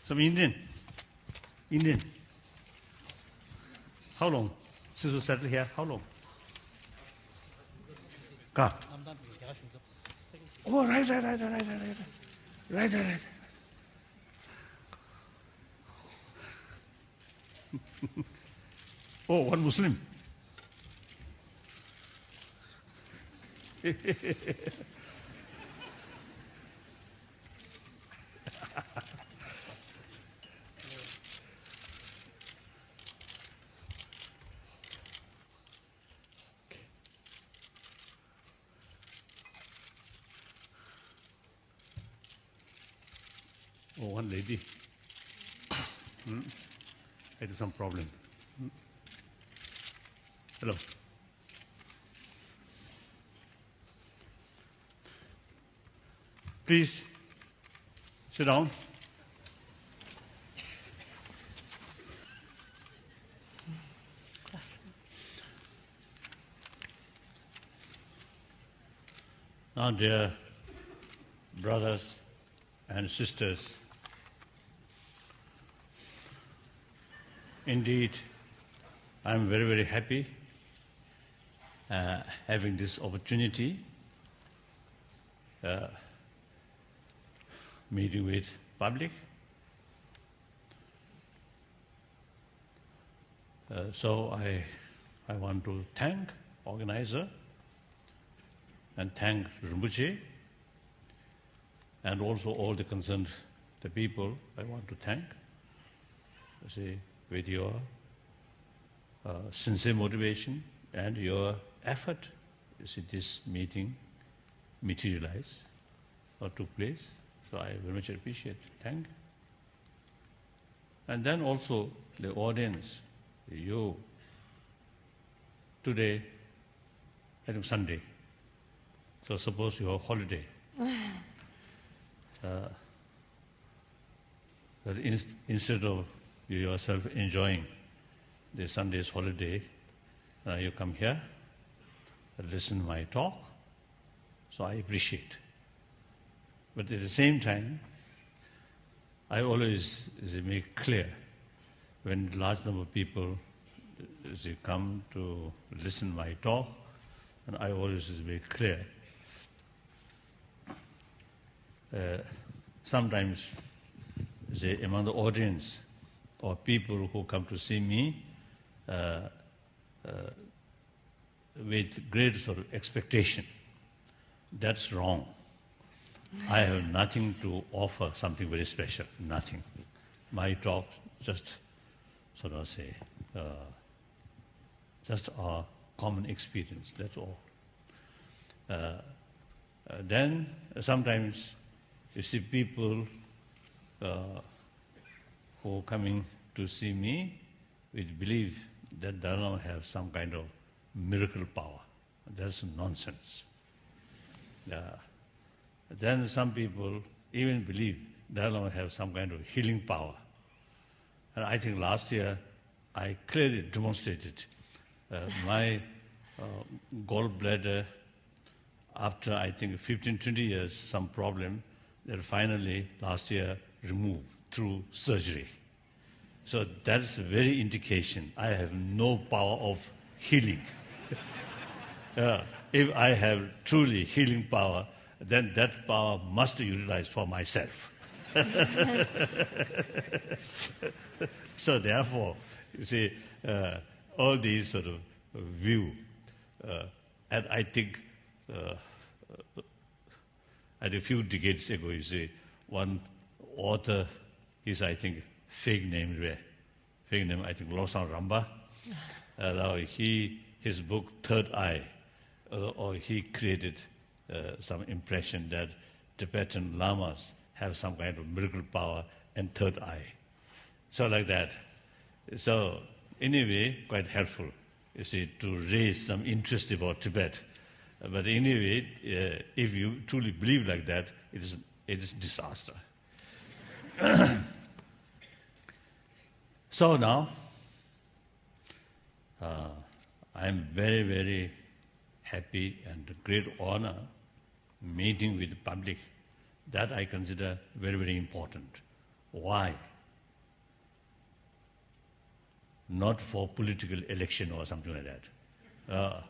Some Indian. Indian. How long? Since you settled here, how long? Ka. Oh, right. Oh, one Muslim. Oh, one lady. It is some problem. Hello. Please sit down. Now, dear brothers and sisters, indeed, I'm very, very happy having this opportunity meeting with public. So I want to thank organizer and thank Rinpoche and also all the concerned the people I want to thank with your sincere motivation and your effort. This meeting materialized or took place. So I very much appreciate. Thank you. And then also the audience, you, today, I think Sunday, so suppose you have holiday. Instead of you yourself enjoying the Sunday's holiday, you come here, listen to my talk, so I appreciate. But at the same time, I always make clear when a large number of people they come to listen to my talk, and I always make clear. Sometimes among the audience or people who come to see me with great sort of expectation, that's wrong. I have nothing to offer something very special, nothing. My talk just sort of just a common experience, that's all. Then sometimes you see people who are coming to see me with belief that Dalai Lama have some kind of miracle power. That's nonsense. Then some people even believe Dalai Lama have some kind of healing power. And I think last year I clearly demonstrated my gallbladder, after I think 15, 20 years, some problem, that finally last year removed through surgery. So that's a very indication I have no power of healing. If I have truly healing power, then that power must be utilized for myself. So therefore, you see, all these sort of view, and I think a few decades ago, you see, one author, is I think fake name, I think Losang Ramba. His book Third Eye, or he created some impression that Tibetan lamas have some kind of miracle power and third eye. So like that. So anyway, quite helpful, you see, to raise some interest about Tibet. But anyway, if you truly believe like that, it is disaster. So now, I am very, very happy and great honor meeting with the public. That I consider very, very important. Why? not for political election or something like that.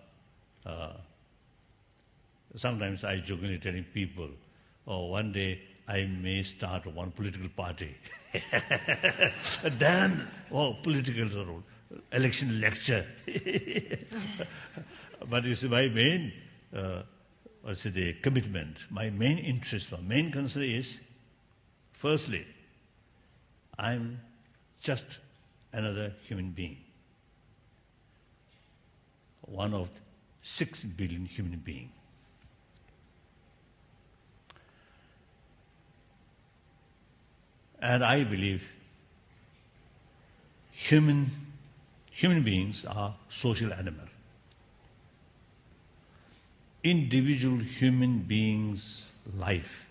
Sometimes I jokingly telling people, oh, one day I may start one political party. Then, political election lecture. But you see, my main the commitment, my main interest, my main concern is, firstly, I'm just another human being, one of 6 billion human beings. And I believe human beings are social animals. Individual human beings' life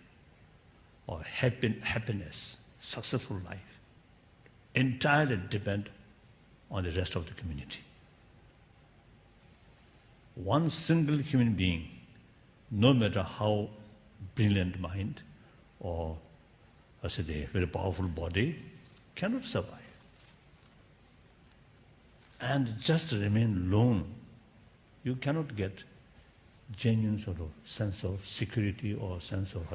or happiness, successful life, entirely depend on the rest of the community. One single human being, no matter how brilliant mind or a very powerful body, cannot survive. And just remain alone, you cannot get genuine sort of sense of security or sense of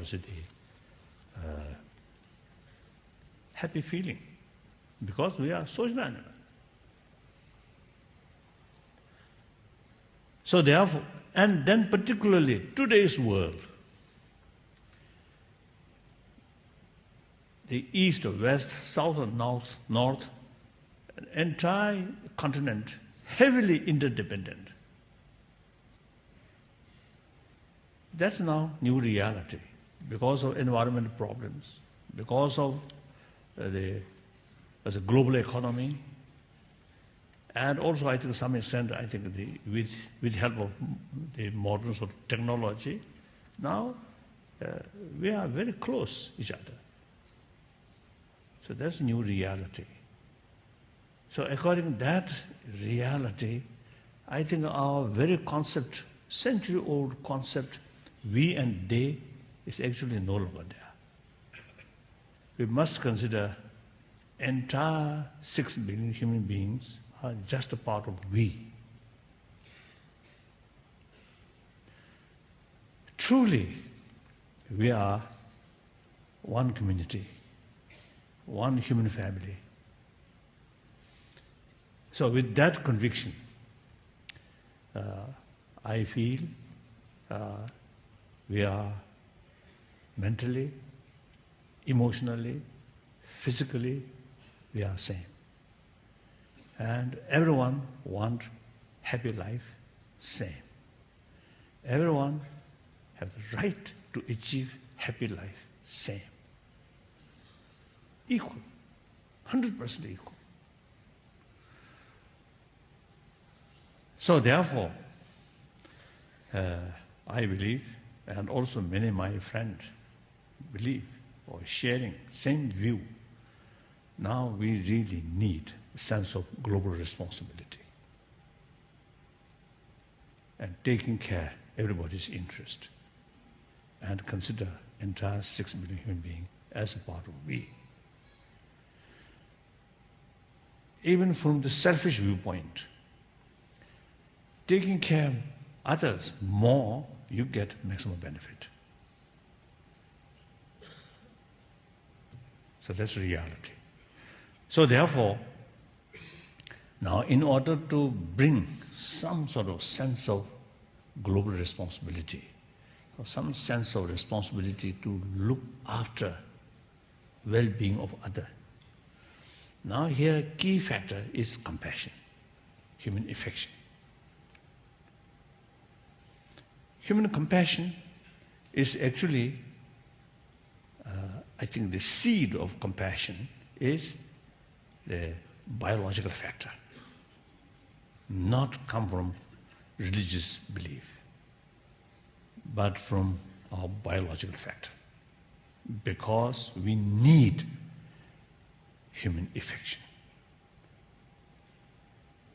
happy feeling, because we are social animals. So therefore, and then particularly today's world, the east or west, south or north, an entire continent heavily interdependent. That's now new reality because of environmental problems, because of the global economy, and also I think to some extent, with help of the modern sort of technology, now we are very close each other. So that's new reality. So according to that reality, I think our very concept, century-old concept, we and they, is actually no longer there. We must consider entire 6 billion human beings are just a part of we. Truly, we are one community, one human family. So with that conviction, I feel we are mentally, emotionally, physically, we are same. And everyone want happy life, same. Everyone have the right to achieve happy life, same. Equal, 100% equal. So therefore, I believe, and also many of my friends believe or sharing same view, now we really need a sense of global responsibility and taking care of everybody's interest and consider entire 6 billion human beings as a part of we. Even from the selfish viewpoint, taking care of others more, you get maximum benefit. So that's reality. So therefore, now in order to bring some sort of sense of global responsibility, or some sense of responsibility to look after well-being of others, now here key factor is compassion, human affection. Human compassion is actually, I think the seed of compassion is the biological factor, not come from religious belief, but from our biological factor, because we need human affection.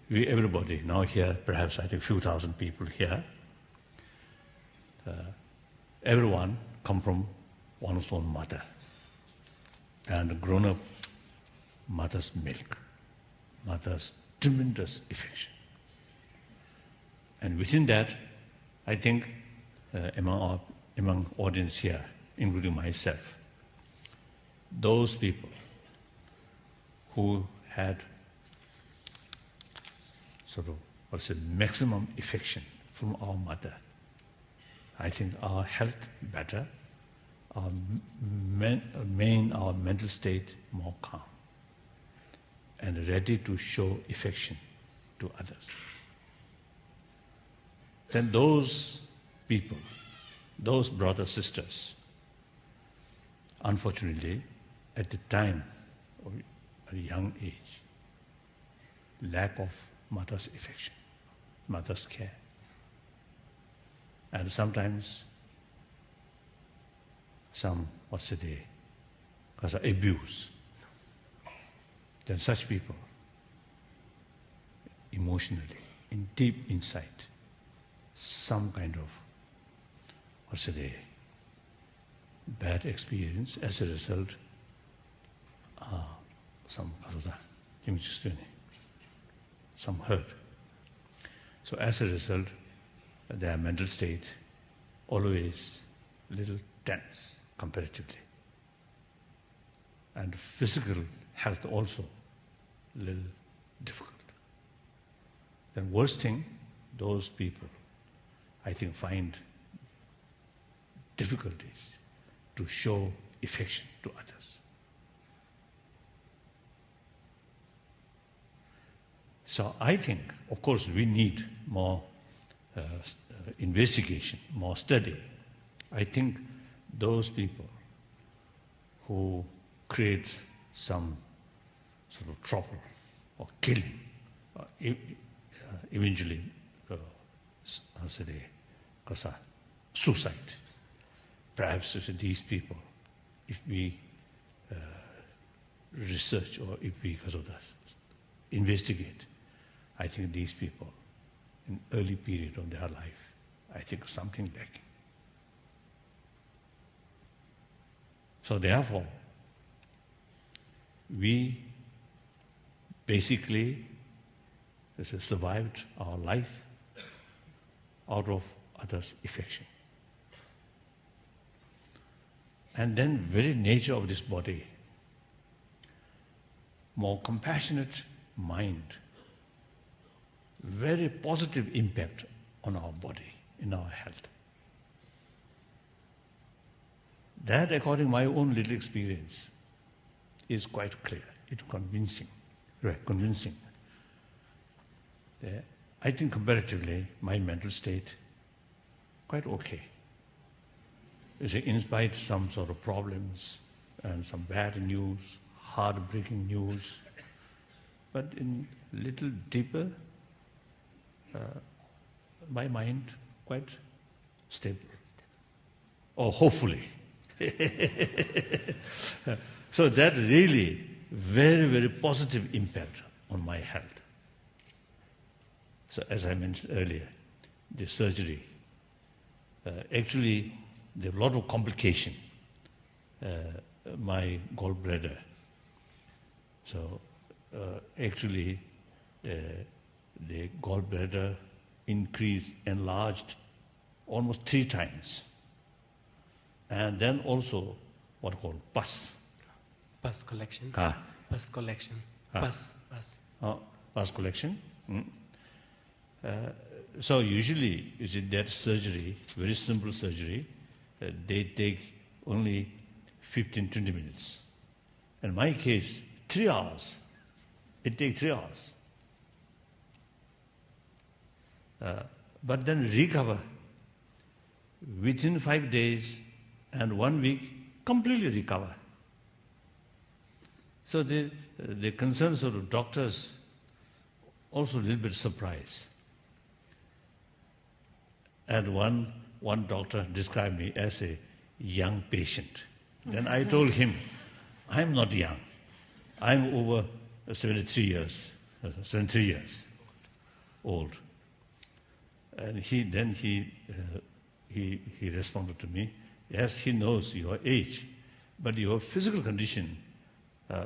We, everybody, now here, perhaps I think few thousand people here, everyone come from one's own mother and grown up mother's milk, mother's tremendous affection. And within that, I think among audience here, including myself, those people who had sort of, maximum affection from our mother, I think our health better, our mental state more calm, and ready to show affection to others. Then those people, those brothers, sisters, unfortunately, at the time of a young age, lack of mother's affection, mother's care. And sometimes some, because of abuse. Then such people, emotionally, in deep inside, some kind of, bad experience as a result, some hurt. So as a result, their mental state always a little tense comparatively. And physical health also a little difficult. Then worst thing, those people, I think, find difficulties to show affection to others. So I think, of course, we need more investigation, more study. I think those people who create some sort of trouble or killing, eventually, suicide. Perhaps these people, if we research or if we, because of that, investigate, I think these people, in early period of their life, I think something lacking. So therefore, we basically survived our life out of others' affection. And then very nature of this body, more compassionate mind, very positive impact on our body, in our health. That, according to my own little experience, is quite clear. It's convincing, right? Convincing. I think comparatively, my mental state, quite okay. In spite of some sort of problems and some bad news, heartbreaking news, but in little deeper, my mind quite stable. Or hopefully. So that really very, very positive impact on my health. So as I mentioned earlier, the surgery, actually there are a lot of complication. My gallbladder. So actually the gallbladder increased, enlarged almost 3 times. And then also what called pus. Pus collection. Pus collection. Pus. Pus collection. So usually, you see, that surgery, very simple surgery, they take only 15-20 minutes. In my case, 3 hours. It takes 3 hours. But then recover within 5 days and 1 week, completely recover. So the concerns of the doctors also a little bit surprised. And one doctor described me as a young patient. Then I told him, I'm not young. I'm over 73 years old. And he responded to me, yes, he knows your age, but your physical condition,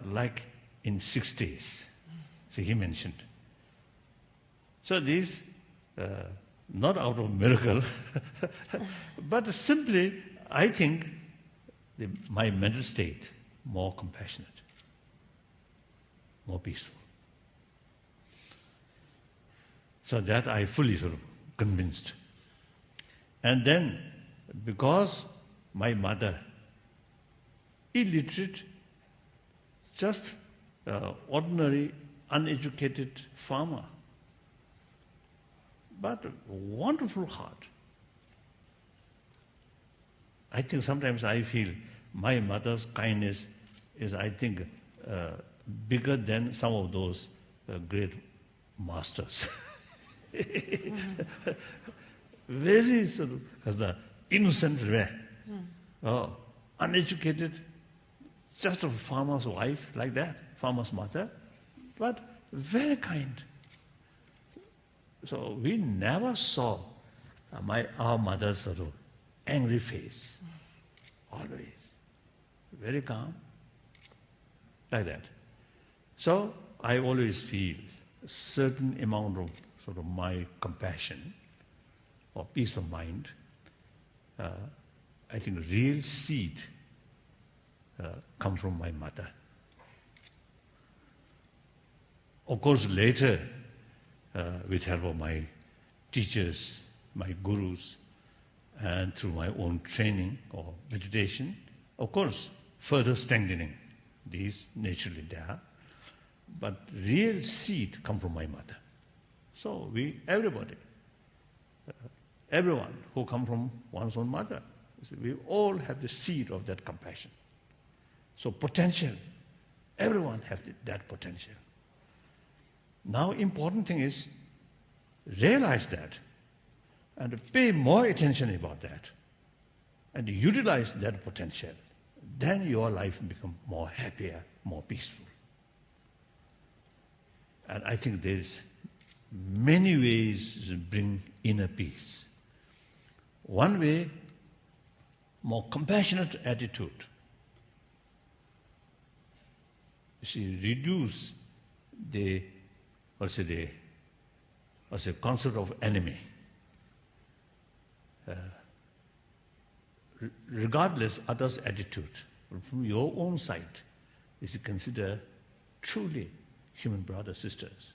like in 6 days. So he mentioned, So these, not out of miracle, but simply, I think my mental state more compassionate, more peaceful. So that I fully sort of convinced. And then, because my mother, illiterate, just ordinary, uneducated farmer, but a wonderful heart. I think sometimes I feel my mother's kindness is, I think, bigger than some of those great masters. Very sort of, because the innocent way, uneducated, just a farmer's wife like that, farmer's mother, but very kind. So we never saw our mother's sort of angry face, always very calm, like that. So I always feel a certain amount of sort of my compassion or peace of mind. I think real seed comes from my mother. Of course, later, with help of my teachers, my gurus, and through my own training or meditation, of course, further strengthening these naturally there. But real seed come from my mother. So everybody, everyone who come from one's own mother, we all have the seed of that compassion. So potential, everyone has that potential. Now important thing is realize that and pay more attention about that and utilize that potential. Then your life becomes more happier, more peaceful. And I think there's many ways to bring inner peace. One way, more compassionate attitude. You see, reduce the concept of enemy. Regardless others' attitude, from your own side, is to consider truly human brothers, sisters.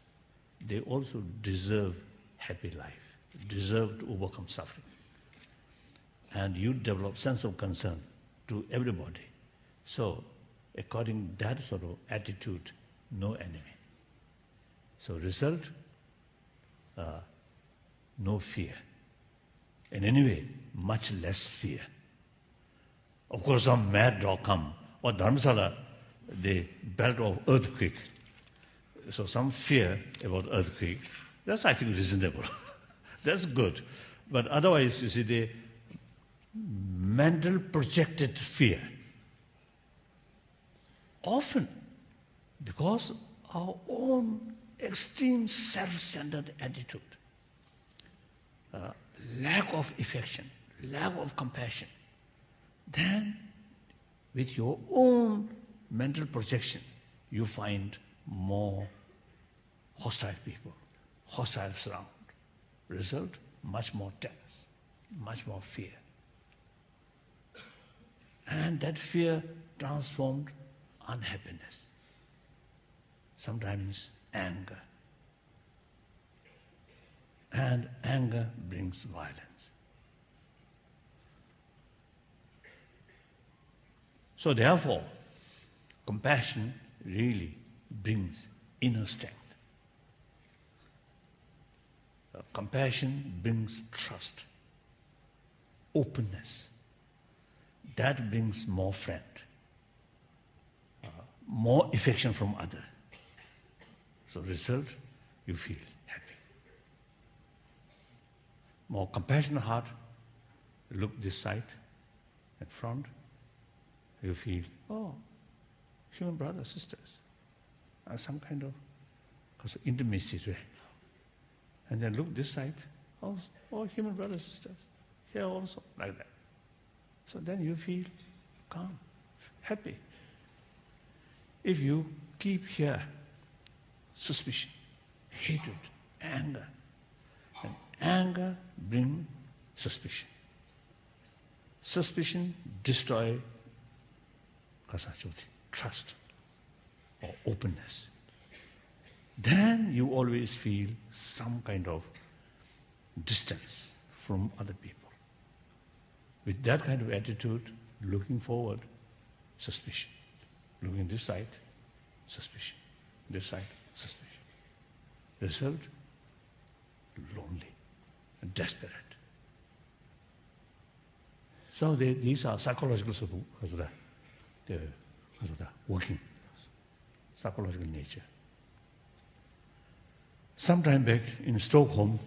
They also deserve happy life, deserve to overcome suffering. And you develop sense of concern to everybody. So, according to that sort of attitude, no enemy. So result, no fear. In any way, much less fear. Of course, some mad dog come, or Dharamsala, the belt of earthquake. So some fear about earthquake, that's I think reasonable. That's good. But otherwise, you see, the mental projected fear. Often, because our own extreme self-centered attitude, lack of affection, lack of compassion, then with your own mental projection, you find more hostile people, hostile surround. Result, much more tense, much more fear. And that fear transformed unhappiness, sometimes anger. And anger brings violence. So therefore, compassion really brings inner strength. Compassion brings trust, openness. That brings more friend, more affection from other. So result, you feel happy. More compassionate heart, look this side and front, you feel, oh, human brothers, sisters, some kind of intimacy there. And then look this side, oh, human brothers, sisters, here also, like that. So then you feel calm, happy. If you keep here suspicion, hatred, anger, anger brings suspicion. Suspicion destroys trust or openness. Then you always feel some kind of distance from other people. With that kind of attitude, looking forward, suspicion. Looking this side, suspicion. This side, suspicion. Result, lonely and desperate. So these are psychological working, psychological nature. Some time back in Stockholm,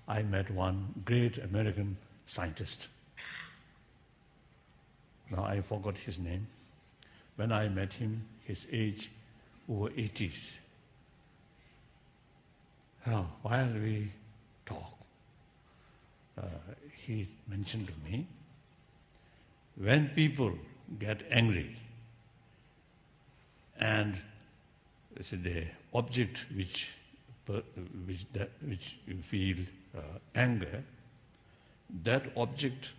I met one great American scientist. Now I forgot his name. When I met him, his age over 80s. While we talk, he mentioned to me, when people get angry and the object which you feel anger, that object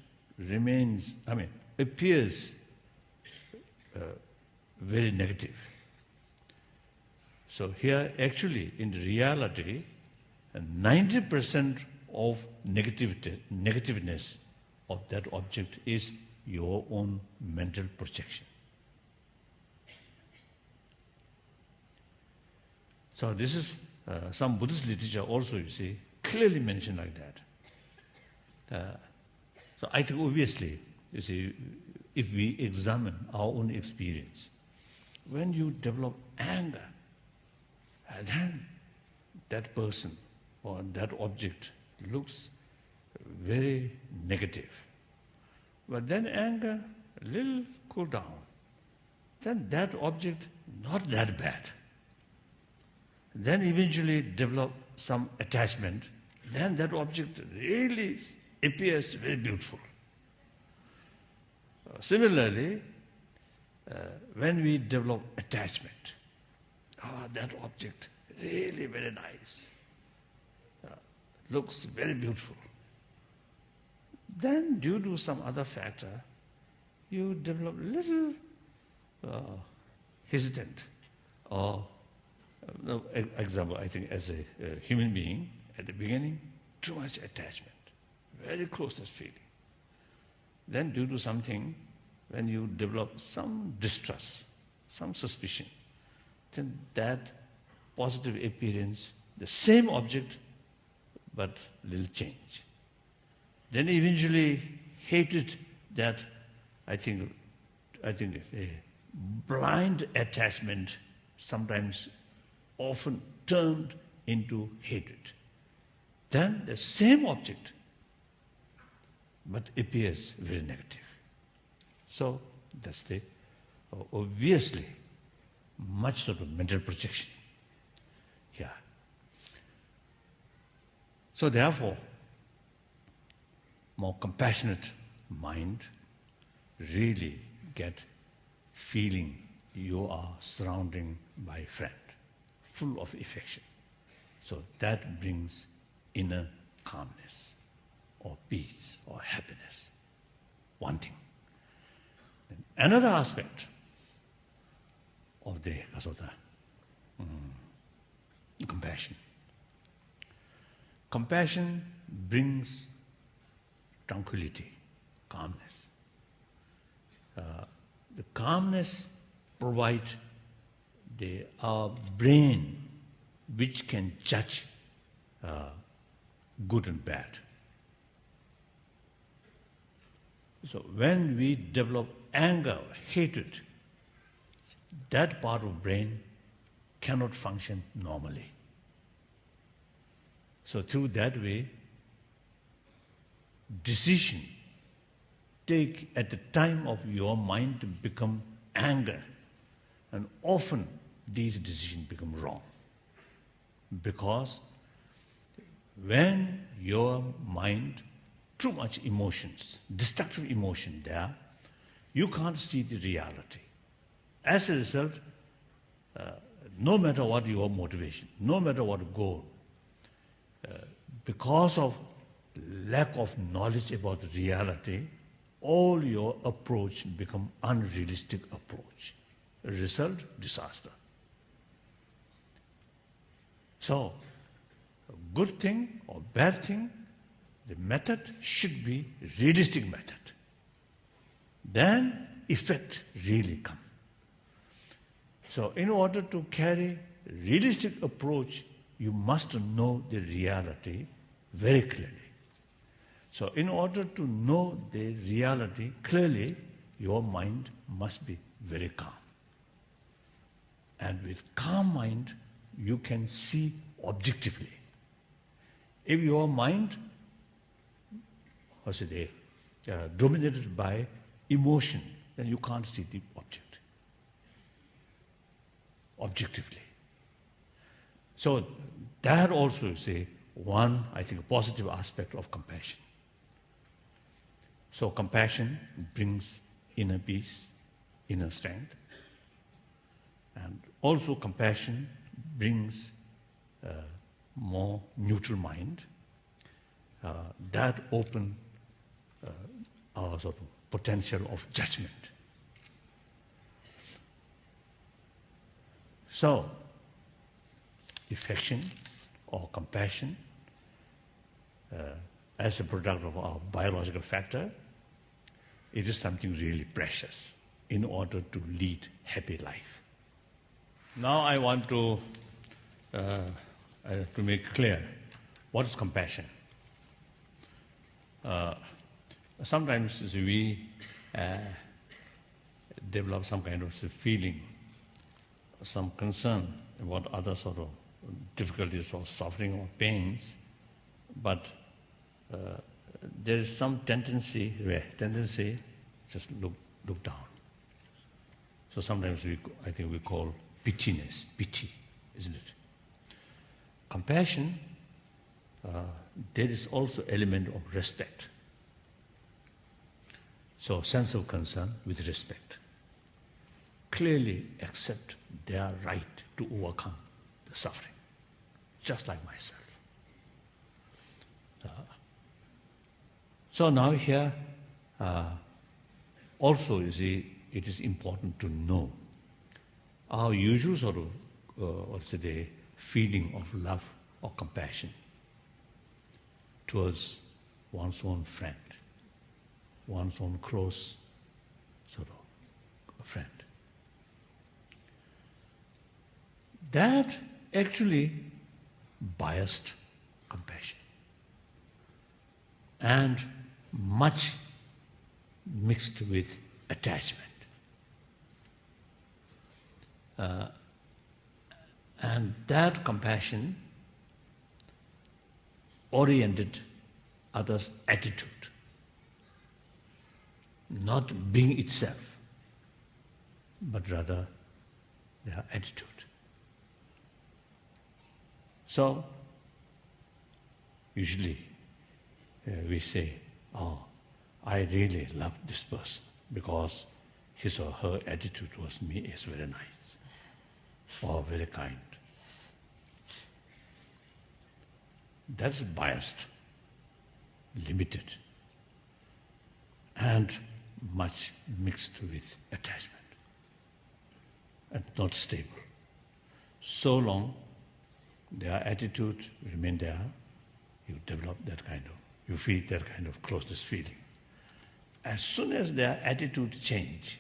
appears very negative. So here actually in reality 90% of negativeness of that object is your own mental projection. So this is some Buddhist literature also, you see, clearly mentioned like that. So I think obviously, you see, if we examine our own experience, when you develop anger, then that person or that object looks very negative. But then anger, a little cool down. Then that object, not that bad. Then eventually develop some attachment. Then that object really appears very beautiful. Similarly, when we develop attachment, that object really very nice, looks very beautiful. Then due to some other factor, you develop little hesitant. Or, example, I think as a human being, at the beginning, too much attachment, very closeness feeling. Then due to something, when you develop some distrust, some suspicion, then that positive appearance, the same object, but little change. Then eventually hatred, that I think a blind attachment sometimes often turned into hatred. Then the same object, but appears very negative. So that's the obviously much sort of mental projection. Yeah. So therefore, more compassionate mind really get feeling you are surrounding by a friend, full of affection. So that brings inner calmness or peace or happiness. One thing. Then another aspect of the kasota, compassion. Compassion brings tranquility, calmness. The calmness provides our brain which can judge good and bad. So when we develop anger, hatred, that part of brain cannot function normally. So through that way, decision take at the time of your mind to become anger, and often these decisions become wrong. Because when your mind, too much emotions, destructive emotion there, you can't see the reality. As a result, no matter what your motivation, no matter what goal, because of lack of knowledge about reality, all your approach become unrealistic approach. Result, disaster. So, a good thing or bad thing, the method should be realistic method. Then effect really come. So in order to carry realistic approach, you must know the reality very clearly. So in order to know the reality clearly, your mind must be very calm. And with calm mind, you can see objectively. If your mind, dominated by emotion, then you can't see the object objectively. So that also is one, I think, positive aspect of compassion. So compassion brings inner peace, inner strength, and also compassion brings more neutral mind that open our sort of potential of judgment. So, affection or compassion as a product of our biological factor, it is something really precious in order to lead happy life. Now I want to make clear what is compassion. Sometimes we develop some kind of feeling, some concern about other sort of difficulties or suffering or pains, but there is some tendency just look down. So sometimes I think we call pityness, pity, isn't it? Compassion, there is also element of respect. So sense of concern with respect. Clearly accept their right to overcome the suffering, just like myself. So now here, also you see, it is important to know our usual sort of, feeling of love or compassion towards one's own friend, one's own close sort of friend. That actually biased compassion and much mixed with attachment. And that compassion oriented others' attitude, not being itself, but rather their attitude. So, usually we say, oh, I really love this person because his or her attitude towards me is very nice or very kind. That's biased, limited, and much mixed with attachment and not stable. So long their attitude remain there, you develop that kind of, you feel that kind of closeness feeling. As soon as their attitude change,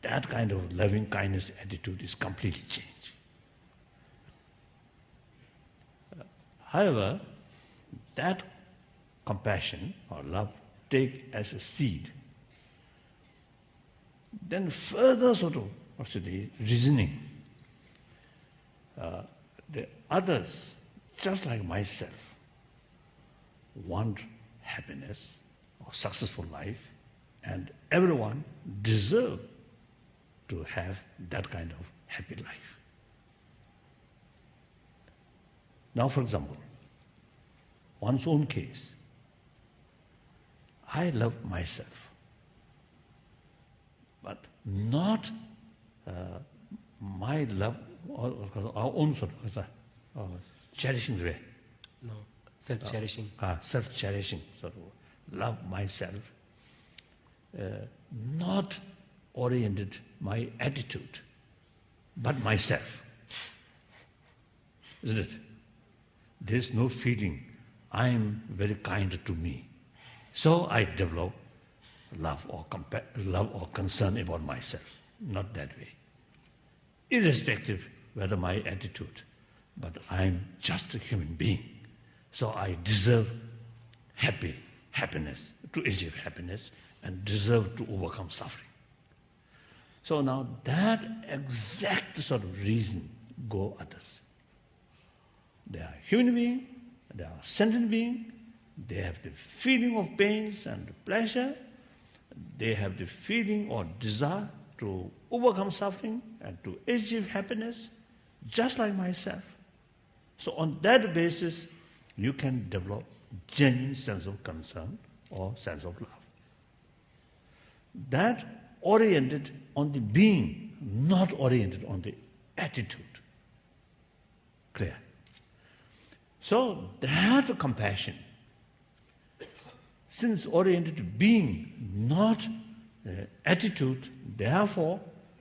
that kind of loving kindness attitude is completely changed. However, that compassion or love take as a seed, then further sort of reasoning, the others, just like myself, want happiness or successful life, and everyone deserve to have that kind of happy life. Now, for example, one's own case, I love myself, but not my love, or our own sort of cherishing way. No, Self-cherishing. Self-cherishing, sort of love myself, not oriented my attitude, but myself. Isn't it? There's no feeling, I am very kind to me. So I develop love or concern about myself. Not that way. Irrespective whether my attitude, but I'm just a human being. So I deserve happiness, to achieve happiness, and deserve to overcome suffering. So now that exact sort of reason go others. They are human beings, they are sentient beings, they have the feeling of pains and pleasure, they have the feeling or desire to overcome suffering and to achieve happiness, just like myself. So on that basis, you can develop genuine sense of concern or sense of love. That oriented on the being, not oriented on the attitude. Clear? So that compassion, since oriented to being, not attitude, therefore,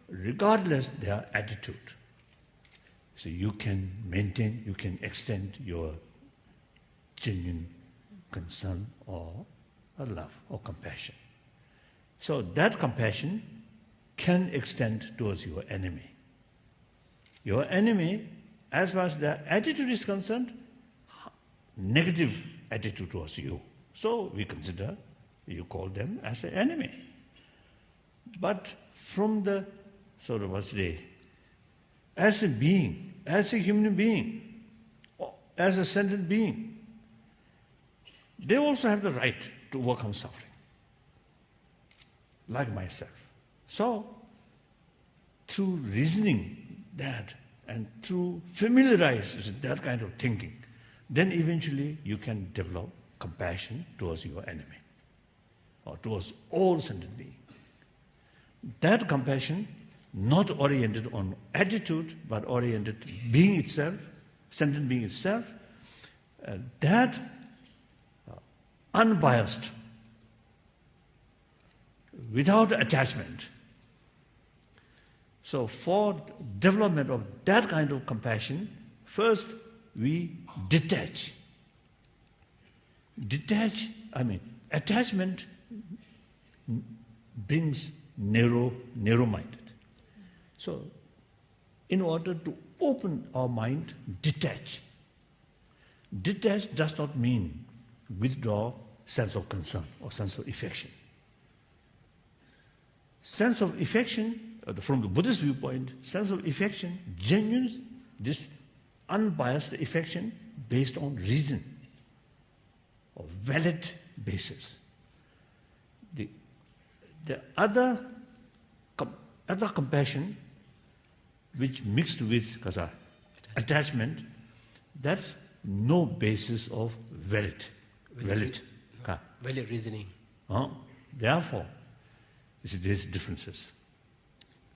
regardless their attitude, so you can maintain, you can extend your genuine concern or love or compassion. So that compassion can extend towards your enemy. Your enemy, as far as their attitude is concerned, negative attitude towards you. So we consider, you call them as an enemy. But from the, sort of as a being, as a human being, as a sentient being, they also have the right to overcome suffering, like myself. So, through reasoning that and through familiarize with that kind of thinking, then eventually you can develop compassion towards your enemy or towards all sentient beings. That compassion, not oriented on attitude, but oriented to being itself, sentient being itself, that unbiased, without attachment. So for development of that kind of compassion, first we detach. Attachment brings narrow-minded. So in order to open our mind, detach. Detach does not mean withdraw sense of concern or sense of affection. Sense of affection, from the Buddhist viewpoint, sense of affection, genuine, this unbiased affection based on reason or valid basis. The other compassion, which mixed with attachment, that's no basis of valid reasoning. Therefore, you see, there's differences.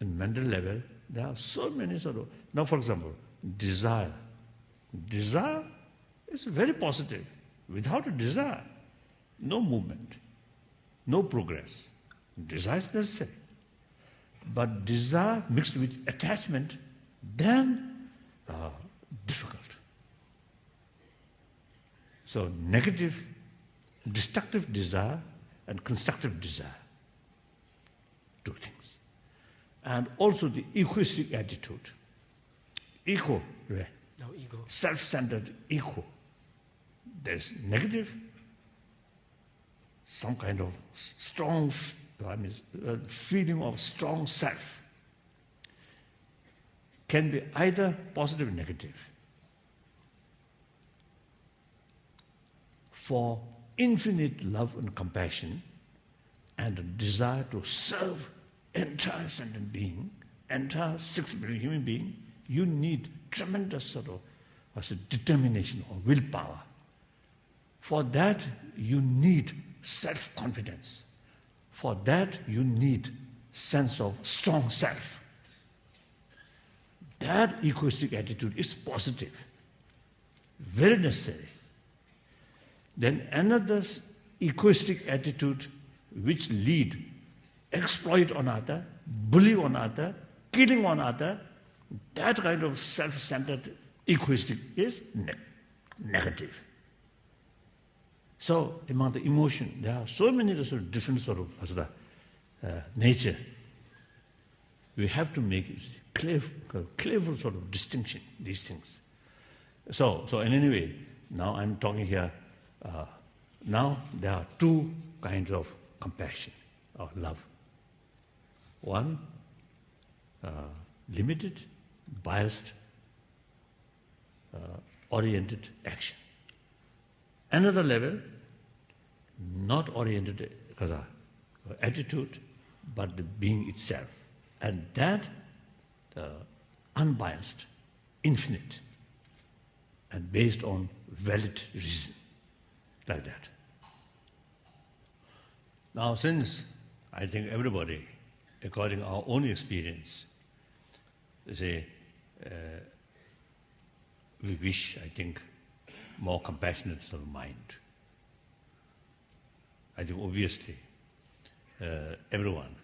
In mental level, there are so many sort of... Now, for example, desire. Desire is very positive. Without a desire, no movement, no progress. Desire is necessary. But desire mixed with attachment, then difficult. So negative, destructive desire and constructive desire. Two things. And also the egoistic attitude. Ego, right? No, ego. Self-centered ego. There's negative, some kind of strong feeling of strong self. Can be either positive or negative. For infinite love and compassion and a desire to serve entire sentient being, entire 6 billion human being, you need tremendous sort of determination or willpower. For that, you need self-confidence. For that, you need sense of strong self. That egoistic attitude is positive, very necessary. Then another egoistic attitude which lead, exploit on other, bully on other, killing on other, that kind of self-centered egoistic is negative. So among the emotion, there are so many sort of different sort of nature. We have to make clever sort of distinction, these things. So in any way, now I'm talking here, now there are two kinds of compassion or love. One, limited, biased, oriented action. Another level, not oriented attitude, but the being itself. And that unbiased, infinite, and based on valid reason, like that. Now, since I think everybody, according to our own experience, say, we wish, I think, more compassionate sort of mind. I think obviously everyone,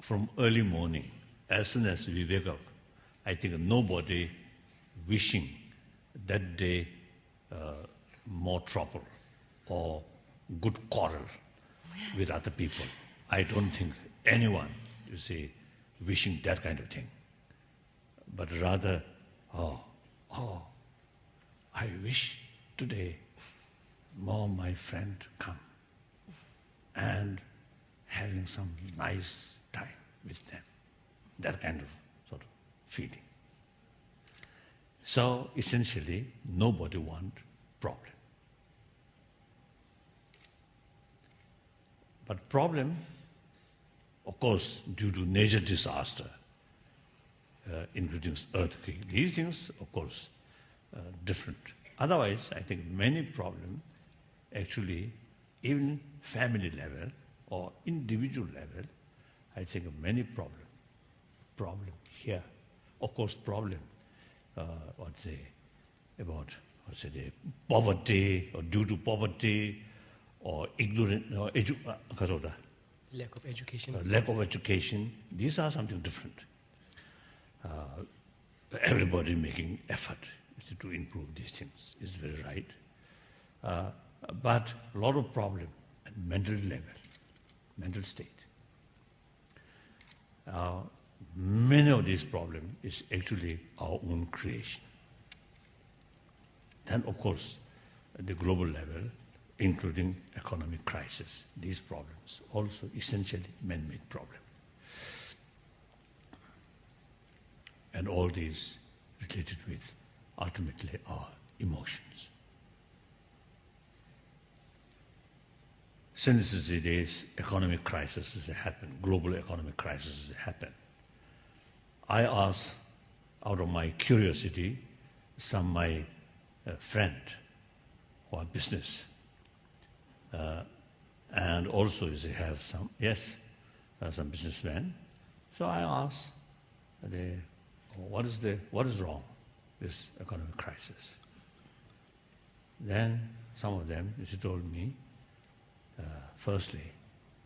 from early morning, as soon as we wake up, I think nobody wishing that day more trouble or good quarrel with other people. I don't think anyone, you see, wishing that kind of thing. But rather, I wish today more my friend come and having some nice time with them. That kind of sort of feeling. So essentially, nobody wants problem. But problem, of course, due to nature disaster, including earthquake, these things, of course, different. Otherwise, I think many problems, actually, even family level or individual level, I think many problem here. Of course, problem, the poverty, or due to poverty, or ignorant, or lack of education. Lack of education. These are something different. Everybody making effort to improve these things is very right. But a lot of problem at mental level, mental state. Many of these problems is actually our own creation. Then, of course, at the global level, including economic crisis, these problems also essentially man-made problem. And all these related with, ultimately, our emotions. Since today's economic crisis has happened, global economic crisis has happened, I asked, out of my curiosity, some of my friend who are business, and also they have some, some businessmen. So I asked, what is wrong with this economic crisis? Then some of them, she told me, firstly,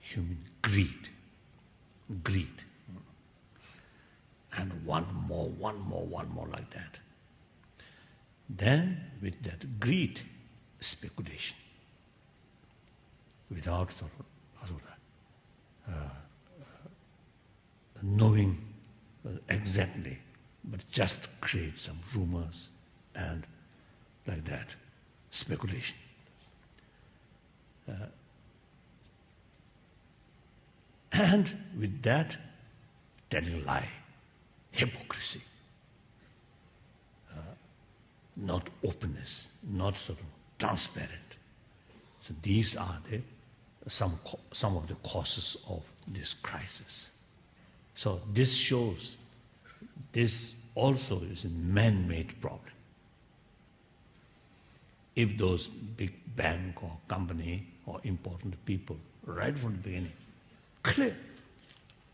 human greed, and one more like that. Then with that greed, speculation, without knowing exactly, but just create some rumors and like that, speculation. And with that, telling lie, hypocrisy, not openness, not sort of transparent. So these are some of the causes of this crisis. So this shows this also is a man-made problem. If those big bank or company or important people, right from the beginning, clear,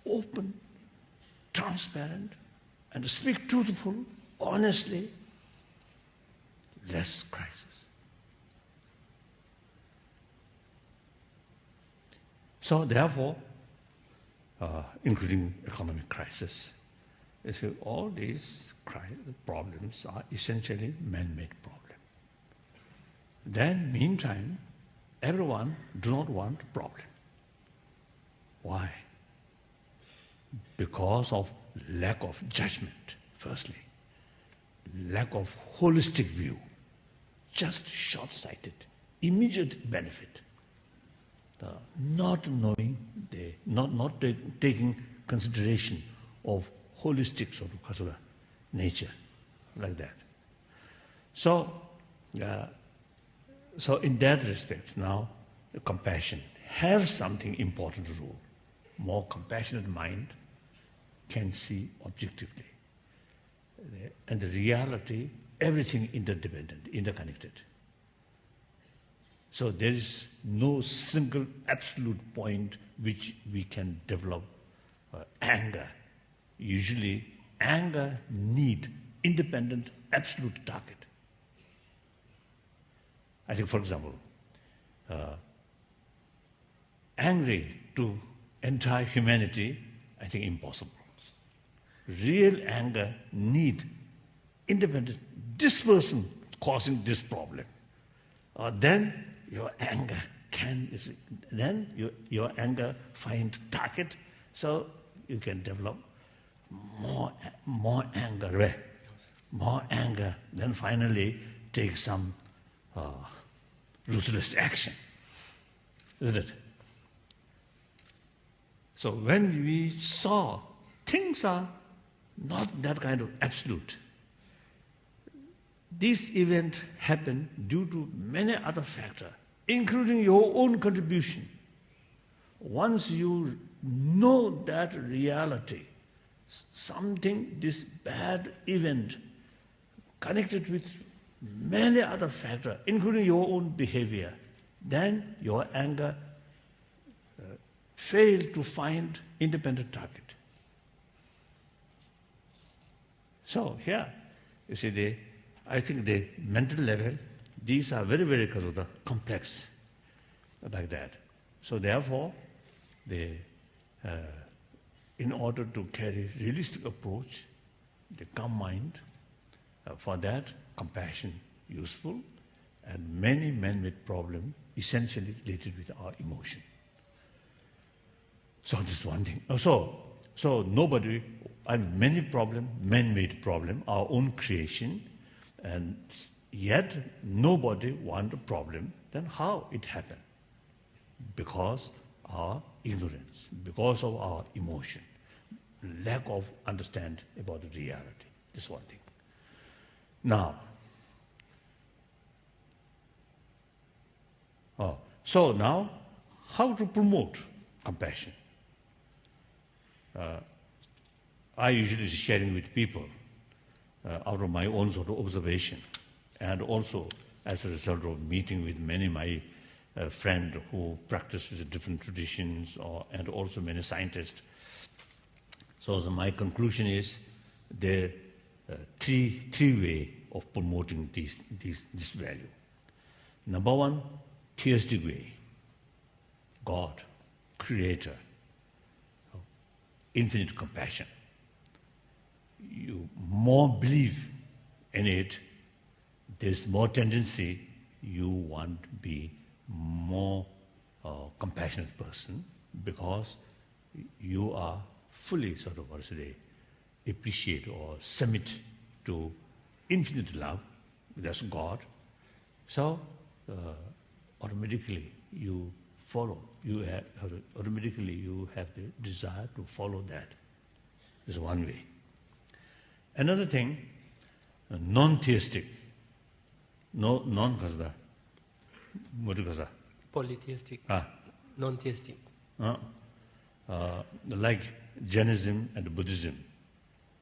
open, transparent, and speak truthful, honestly, less crisis. So therefore, including economic crisis, you see, all these problems are essentially man-made problems. Then, meantime, everyone do not want a problem. Why? Because of lack of judgment, firstly. Lack of holistic view. Just short-sighted, immediate benefit. Not knowing, not taking consideration of holistic sort of nature, like that. So in that respect, now compassion has something important role. More compassionate mind can see objectively. And the reality, everything interdependent, interconnected. So there is no single absolute point which we can develop anger. Usually, anger need independent, absolute target. I think, for example, angry to entire humanity, I think impossible. Real anger need independent, this person causing this problem. Then your anger your anger find target, so you can develop more anger, right? More anger, then finally take some ruthless action, isn't it? So when we saw things are not that kind of absolute, this event happened due to many other factors, including your own contribution. Once you know that reality, something, this bad event, connected with many other factors, including your own behavior, then your anger failed to find independent target. So here, you see, I think the mental level, these are very, very complex, like that. So therefore, in order to carry realistic approach, the calm mind, for that, compassion useful, and many man-made problems essentially related with our emotion. So this is one thing. So nobody, and many problems, man-made problem, our own creation, and yet nobody want a problem. Then how it happened? Because our ignorance, because of our emotion, lack of understand about the reality. This is one thing. Now, so now, how to promote compassion? I usually sharing with people out of my own sort of observation, and also as a result of meeting with many of my friends who practice with different traditions, and also many scientists. So my conclusion is there are three ways of promoting this value. Number one, theistic way. God, Creator, infinite compassion. You more believe in it, there's more tendency you want to be more compassionate person, because you are fully sort of, appreciate or submit to infinite love, that's God. So automatically you follow. Automatically you have the desire to follow that. This is one way. Another thing, non-theistic. Non-kazda. What Polytheistic. Non-theistic. Like Jainism and Buddhism,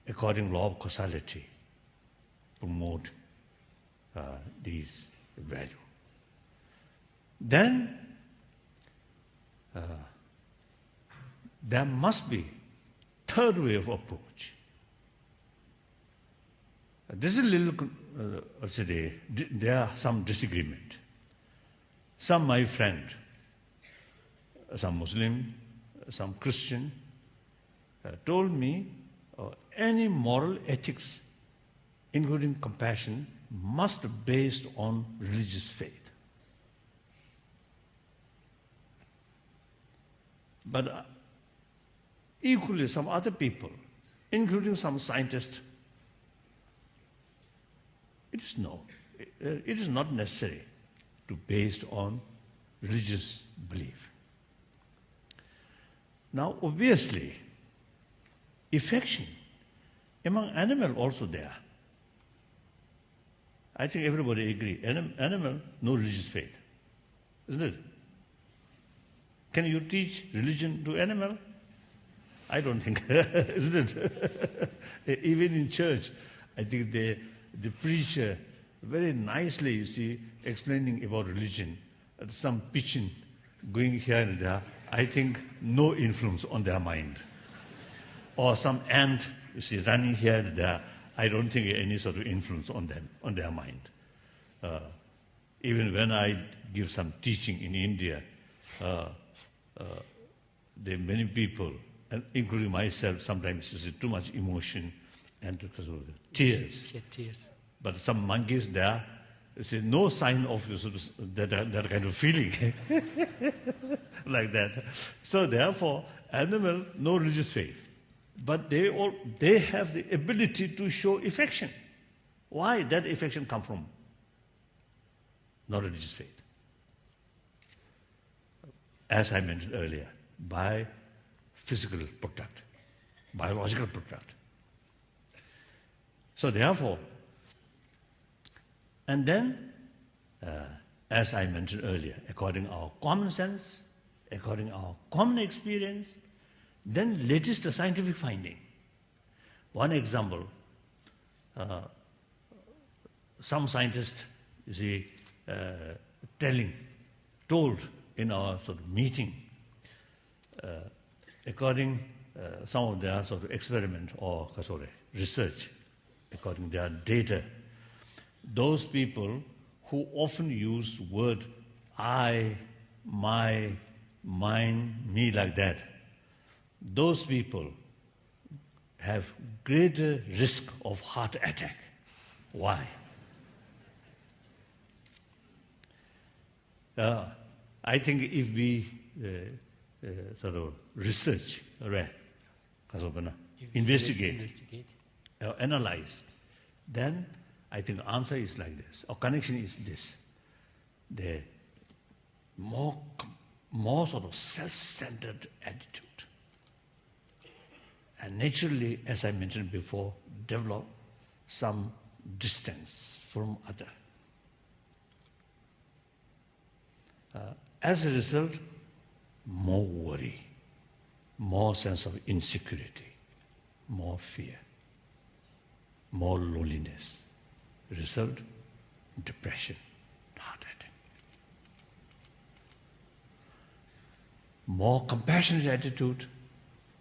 according to law of causality, promote these values. Then there must be third way of approach. This is a little, there are some disagreement. Some my friend, some Muslim, some Christian, told me any moral ethics, including compassion, must be based on religious faith. But equally some other people, including some scientists, it is not necessary to based on religious belief. Now, obviously, affection among animals also there. I think everybody agree. Animal, no religious faith, isn't it? Can you teach religion to animal? I don't think, isn't it? Even in church, I think the preacher very nicely, you see, explaining about religion. Some pigeon going here and there, I think no influence on their mind. Or some ant, you see, running here and there, I don't think any sort of influence on them, on their mind. Even when I give some teaching in India, there are many people, and including myself, sometimes you see too much emotion and tears. Shed tears. But some monkeys there, you see no sign of that kind of feeling like that. So therefore, animal, no religious faith. But they have the ability to show affection. Why that affection come from? Not religious faith. As I mentioned earlier, by physical product, biological product. So therefore, and then, as I mentioned earlier, according to our common sense, according to our common experience, then latest scientific finding. One example, some scientists, you see, told in our sort of meeting, according some of their sort of experiment or research, according to their data, those people who often use word I, my, mine, me like that, those people have greater risk of heart attack. Why? I think if we sort of research, investigate, analyze, then I think the answer is like this, or connection is this. The more sort of self-centered attitude. And naturally, as I mentioned before, develop some distance from other. As a result, more worry, more sense of insecurity, more fear, more loneliness. Result, depression, heart attack. More compassionate attitude,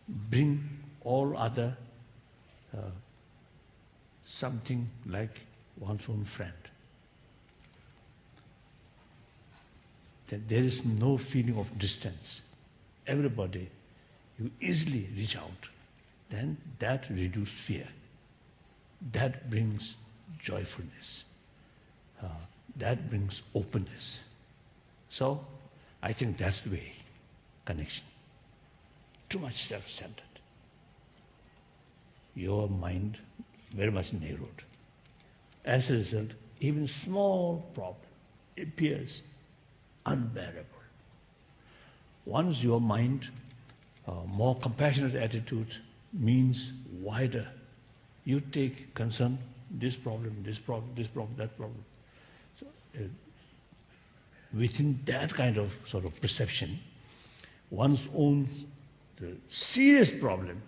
bring all other something like one's own friend. Then there is no feeling of distance. Everybody, you easily reach out. Then that reduces fear. That brings joyfulness. That brings openness. So I think that's the way, connection. Too much self-centered. Your mind very much narrowed. As a result, even small problem appears unbearable. Once your mind, more compassionate attitude means wider. You take concern, this problem, that problem. So, within that kind of sort of perception, one's own serious problem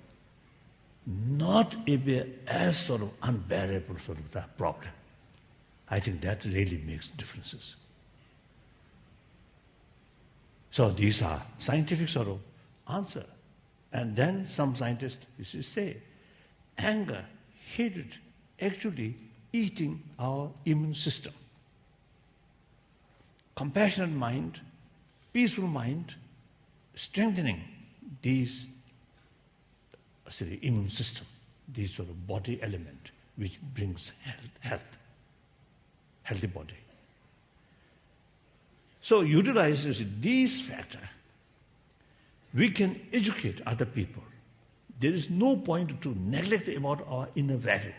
not appear as sort of unbearable sort of that problem. I think that really makes differences. So these are scientific sort of answer. And then some scientists, you see, say, anger, hatred, actually eating our immune system. Compassionate mind, peaceful mind, strengthening these immune system, these sort of body element which brings healthy body. So utilizing these factors, we can educate other people. There is no point to neglect about our inner value.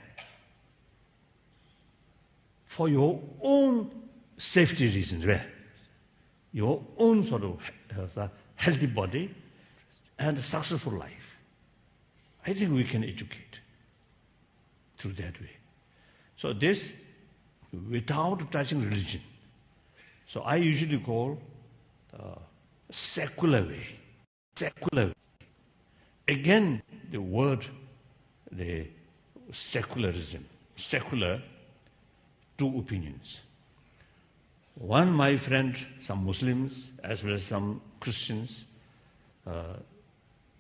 For your own safety reasons, your own sort of healthy body and a successful life. I think we can educate through that way. So this, without touching religion. So I usually call secular way. Secular way. Again, the word, the secularism. Secular, two opinions. One, my friend, some Muslims as well as some Christians,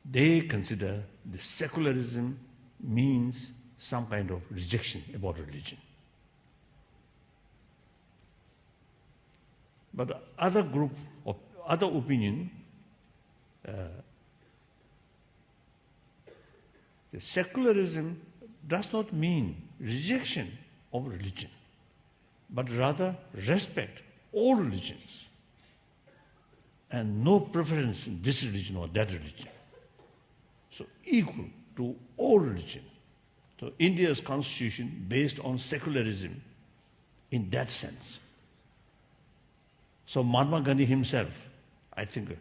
they consider the secularism means some kind of rejection about religion. But other group of other opinion, the secularism does not mean rejection of religion, but rather respect all religions and no preference in this religion or that religion. So equal to all religion. So India's constitution based on secularism in that sense. So Mahatma Gandhi himself, I think,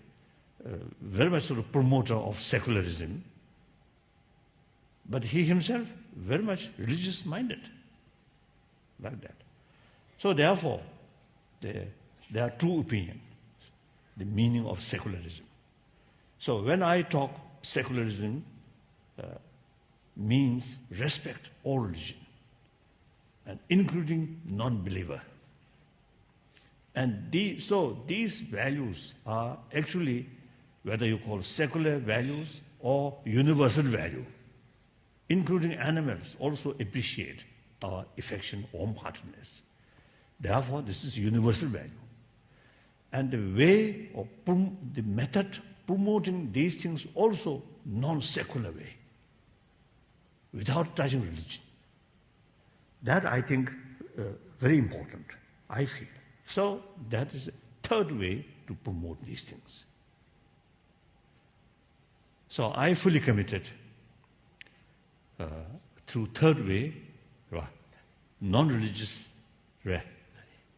very much sort of promoter of secularism, but he himself very much religious-minded, like that. So therefore, there are two opinions, the meaning of secularism. So when I talk secularism, means respect all religion, and including non-believer. And so these values are actually, whether you call secular values or universal value, including animals, also appreciate our affection, warm-heartedness. Therefore, this is universal value. And the way of the method promoting these things also non-secular way, without touching religion. That I think very important, I feel. So that is a third way to promote these things. So I fully committed through third way, non-religious way,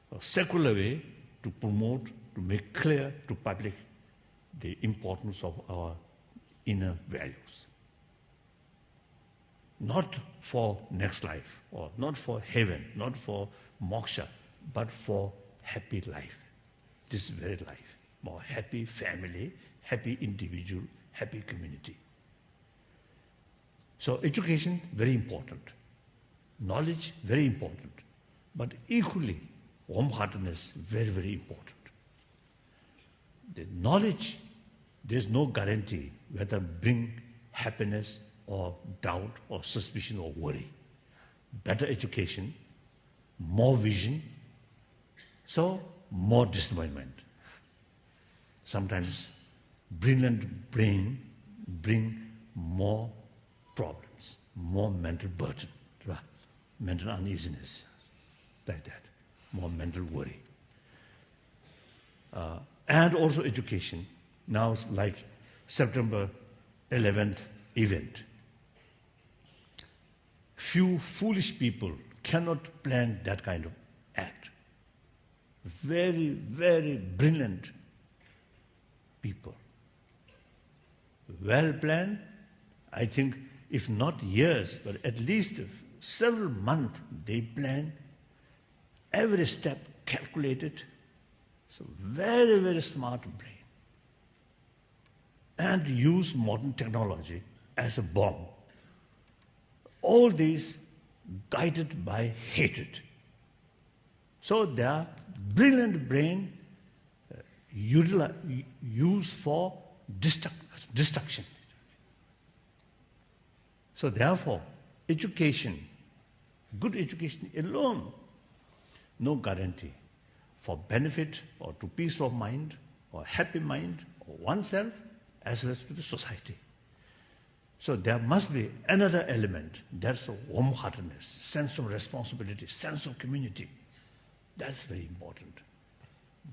or secular way to promote, to make clear to public the importance of our inner values. Not for next life, or not for heaven, not for moksha, but for happy life, this very life, more happy family, happy individual, happy community. So education, very important. Knowledge, very important. But equally, warm-heartedness, very, very important. The knowledge, there's no guarantee whether bring happiness or doubt or suspicion or worry. Better education, more vision, so more disappointment. Sometimes brilliant brain bring more problems, more mental burden, mental uneasiness, like that, more mental worry. And also education. Now it's like September 11th event. Few foolish people cannot plan that kind of act. Very, very brilliant people. Well planned, I think, if not years, but at least several months they plan, every step calculated. So very, very smart brain. And use modern technology as a bomb. All these guided by hatred. So their brilliant brain used for destruction. So therefore, education Good education alone, no guarantee for benefit or to peace of mind or happy mind or oneself as well as to the society. So there must be another element, that's a warm-heartedness, sense of responsibility, sense of community. That's very important.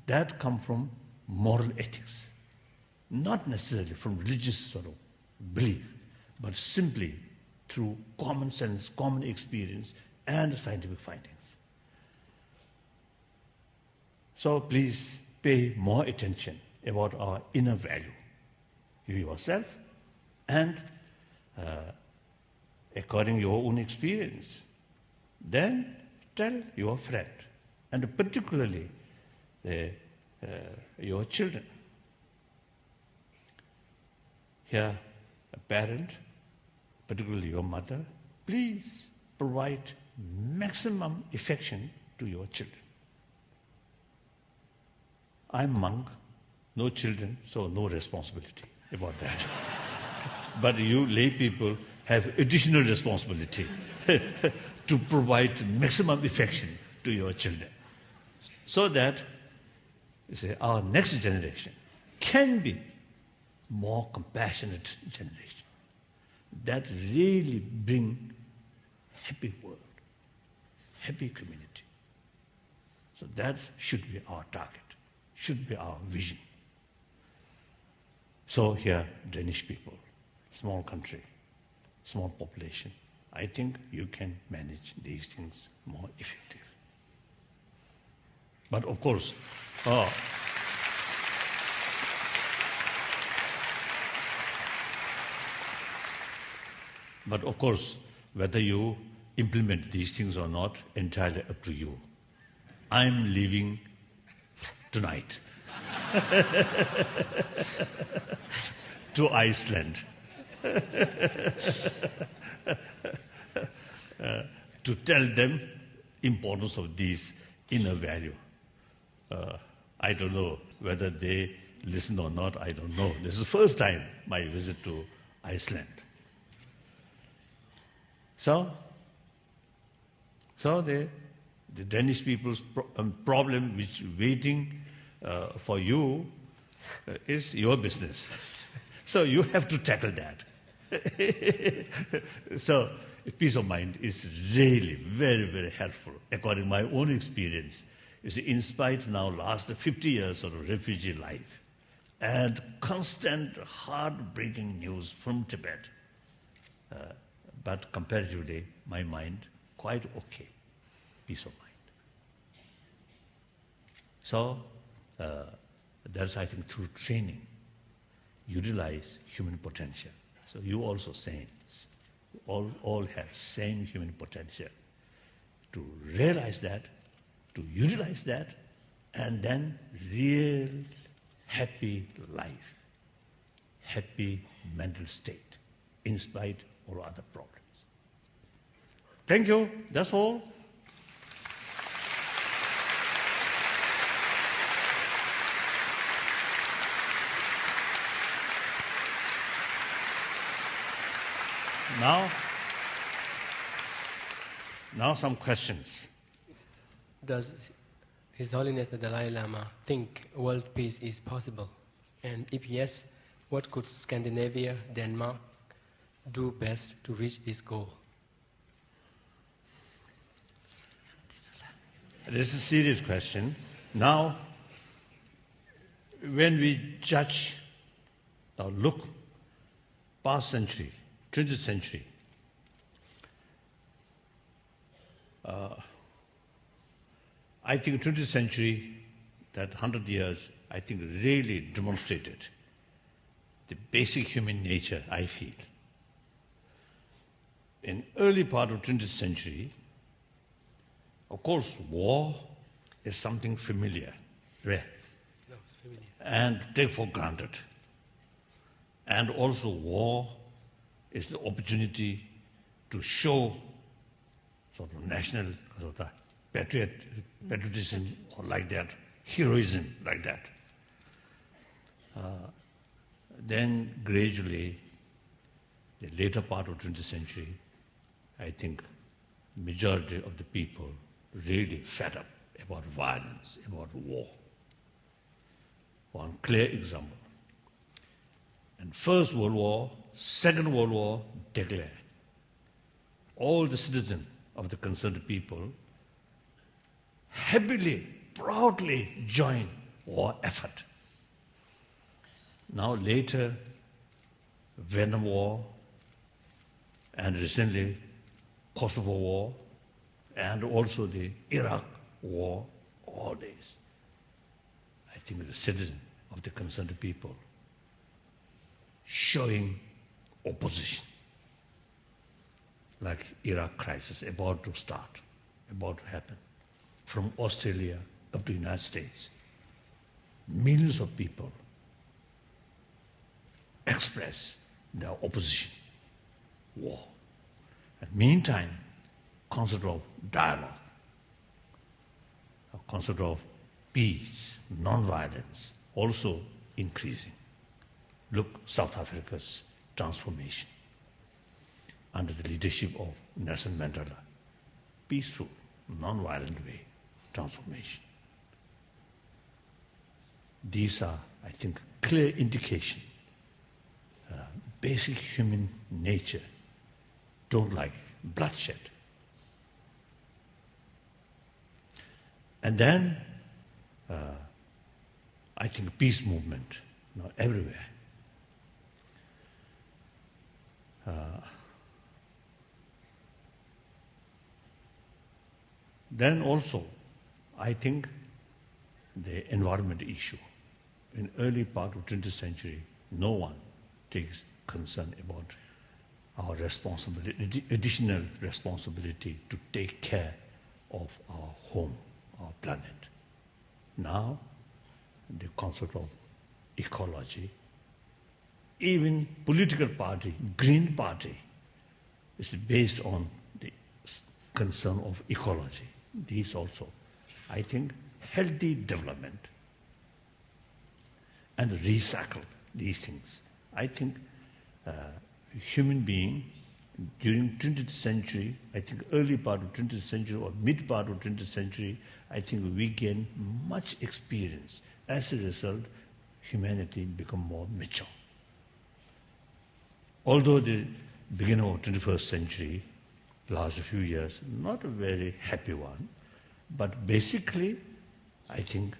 That comes from moral ethics, not necessarily from religious sort of belief, but simply through common sense, common experience, and scientific findings. So please pay more attention about our inner value, you yourself, and according to your own experience. Then tell your friend, and particularly your children. Here, a parent, particularly your mother, please provide maximum affection to your children. I'm monk, no children, so no responsibility about that. But you lay people have additional responsibility to provide maximum affection to your children, so that our next generation can be more compassionate generation that really bring happy world, happy community. So that should be our target, should be our vision. So here, Danish people, small country, small population, I think you can manage these things more effective. But of course, whether you implement these things or not, entirely up to you. I'm leaving tonight to Iceland to tell them importance of these inner value. I don't know whether they listen or not, I don't know. This is the first time my visit to Iceland. So the Danish people's problem which waiting for you is your business. So you have to tackle that. So peace of mind is really very, very helpful. According to my own experience, you see, in spite now last 50 years of refugee life and constant heartbreaking news from Tibet, but comparatively, my mind quite okay, peace of mind. So that's, I think, through training, utilize human potential. So you also same, all have same human potential. To realize that, to utilize that, and then real happy life, happy mental state, in spite of all other problems. Thank you, that's all. Now some questions. Does His Holiness the Dalai Lama think world peace is possible? And if yes, what could Scandinavia, Denmark do best to reach this goal? This is a serious question. Now, when we judge, now look, past century, 20th century, I think 20th century, that 100 years, I think really demonstrated the basic human nature, I feel. In early part of 20th century, of course, war is something familiar, rare, and take for granted. And also war is the opportunity to show sort of national sort of patriotism or like that, heroism like that. Then gradually, the later part of 20th century, I think majority of the people really fed up about violence, about war. One clear example. In First World War, Second World War declared, all the citizens of the concerned people happily, proudly joined war effort. Now later, Vietnam War, and recently Kosovo War, and also the Iraq War, all these, I think the citizens of the concerned people showing opposition, like Iraq crisis about to start, about to happen, from Australia up to the United States. Millions of people express their opposition, war. And meantime, concept of dialogue, a concept of peace, non-violence, also increasing. Look, South Africa's transformation under the leadership of Nelson Mandela. Peaceful, non-violent way, transformation. These are, I think, clear indication. Basic human nature don't like bloodshed. And then, I think peace movement, everywhere. Then also, I think the environment issue. In early part of 20th century, no one takes concern about our responsibility, additional responsibility to take care of our home, our planet. Now, the concept of ecology, even political party, Green Party, is based on the concern of ecology. These also, I think, healthy development and recycle these things. I think human being during 20th century, I think early part of 20th century or mid part of 20th century, I think we gain much experience. As a result, humanity become more mature. Although the beginning of 21st century, last few years, not a very happy one, but basically, I think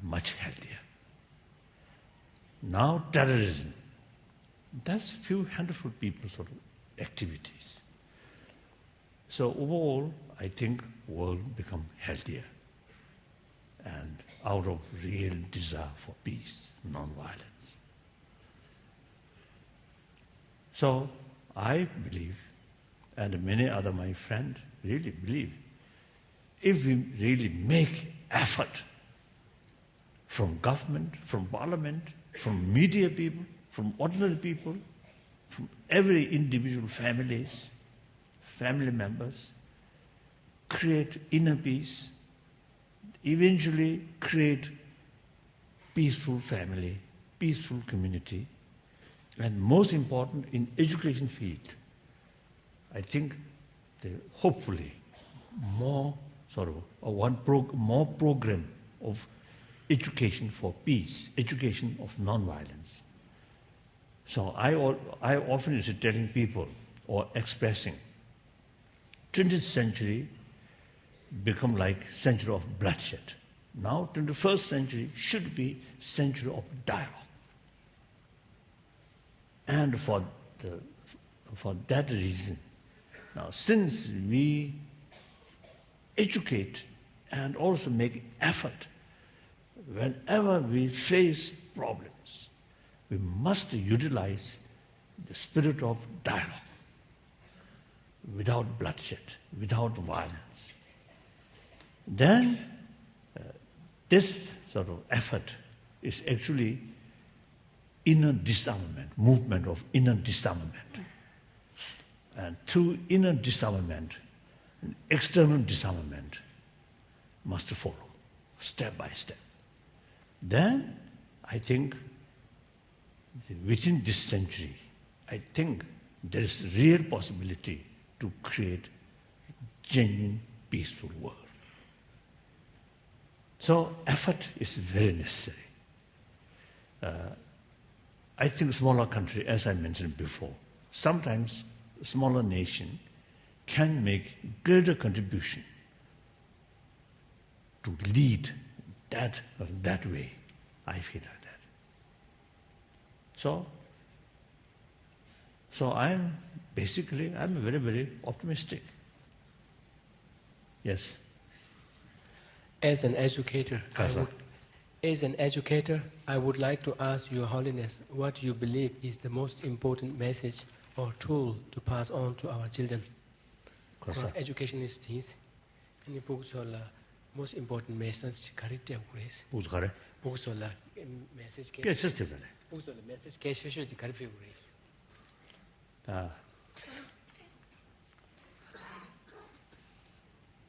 much healthier. Now terrorism, that's few handful people sort of activities. So overall, I think world become healthier and out of real desire for peace, non-violence. So I believe, and many other my friends really believe, if we really make effort from government, from parliament, from media people, from ordinary people, from every individual families, family members, create inner peace, eventually create peaceful family, peaceful community, and most important in education field, I think hopefully more sort of more program of education for peace, education of non-violence. So I often is telling people or expressing, 20th century become like century of bloodshed. Now 21st century should be century of dialogue. And for that reason, now since we educate and also make effort, whenever we face problems, we must utilize the spirit of dialogue, without bloodshed, without violence. Then this sort of effort is actually inner disarmament, movement of inner disarmament. And through inner disarmament, external disarmament must follow, step by step. Then, I think, within this century, I think there is real possibility to create genuine, peaceful world. So effort is very necessary. I think smaller country, as I mentioned before, sometimes smaller nation can make greater contribution to lead that way. I feel like that. So I'm very, very optimistic. Yes. As an educator, I would like to ask Your Holiness what you believe is the most important message or tool to pass on to our children. Educationists, and the most important message character grace. Message grace.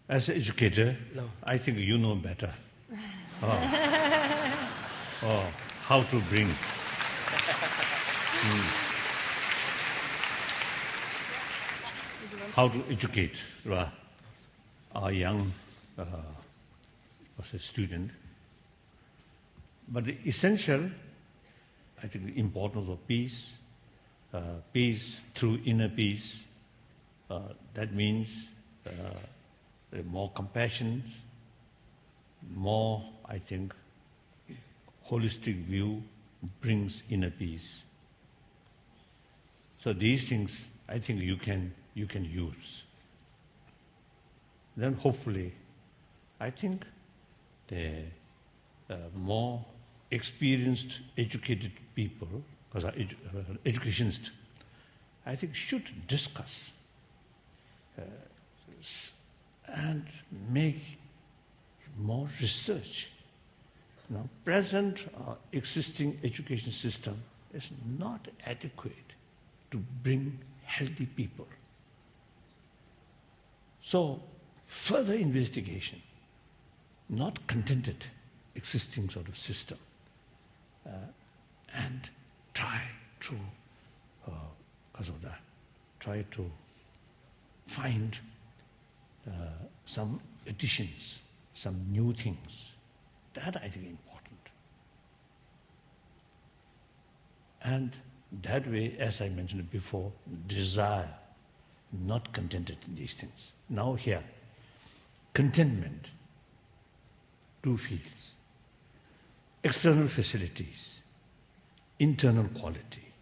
As an educator, no. I think you know better. How to bring. How to educate a young student. But the essential, I think, the importance of peace, peace through inner peace, that means more compassion, more, I think, holistic view brings inner peace. So these things, I think you can use. Then hopefully, I think the more experienced, educated people, because educationists, I think should discuss and make more research. Now, present existing education system is not adequate to bring healthy people. So, further investigation, not contented existing sort of system, and try to, because of that, try to find some additions, some new things. That I think is important. And that way, as I mentioned before, desire, not contented in these things. Now here, contentment, two fields. External facilities, internal quality.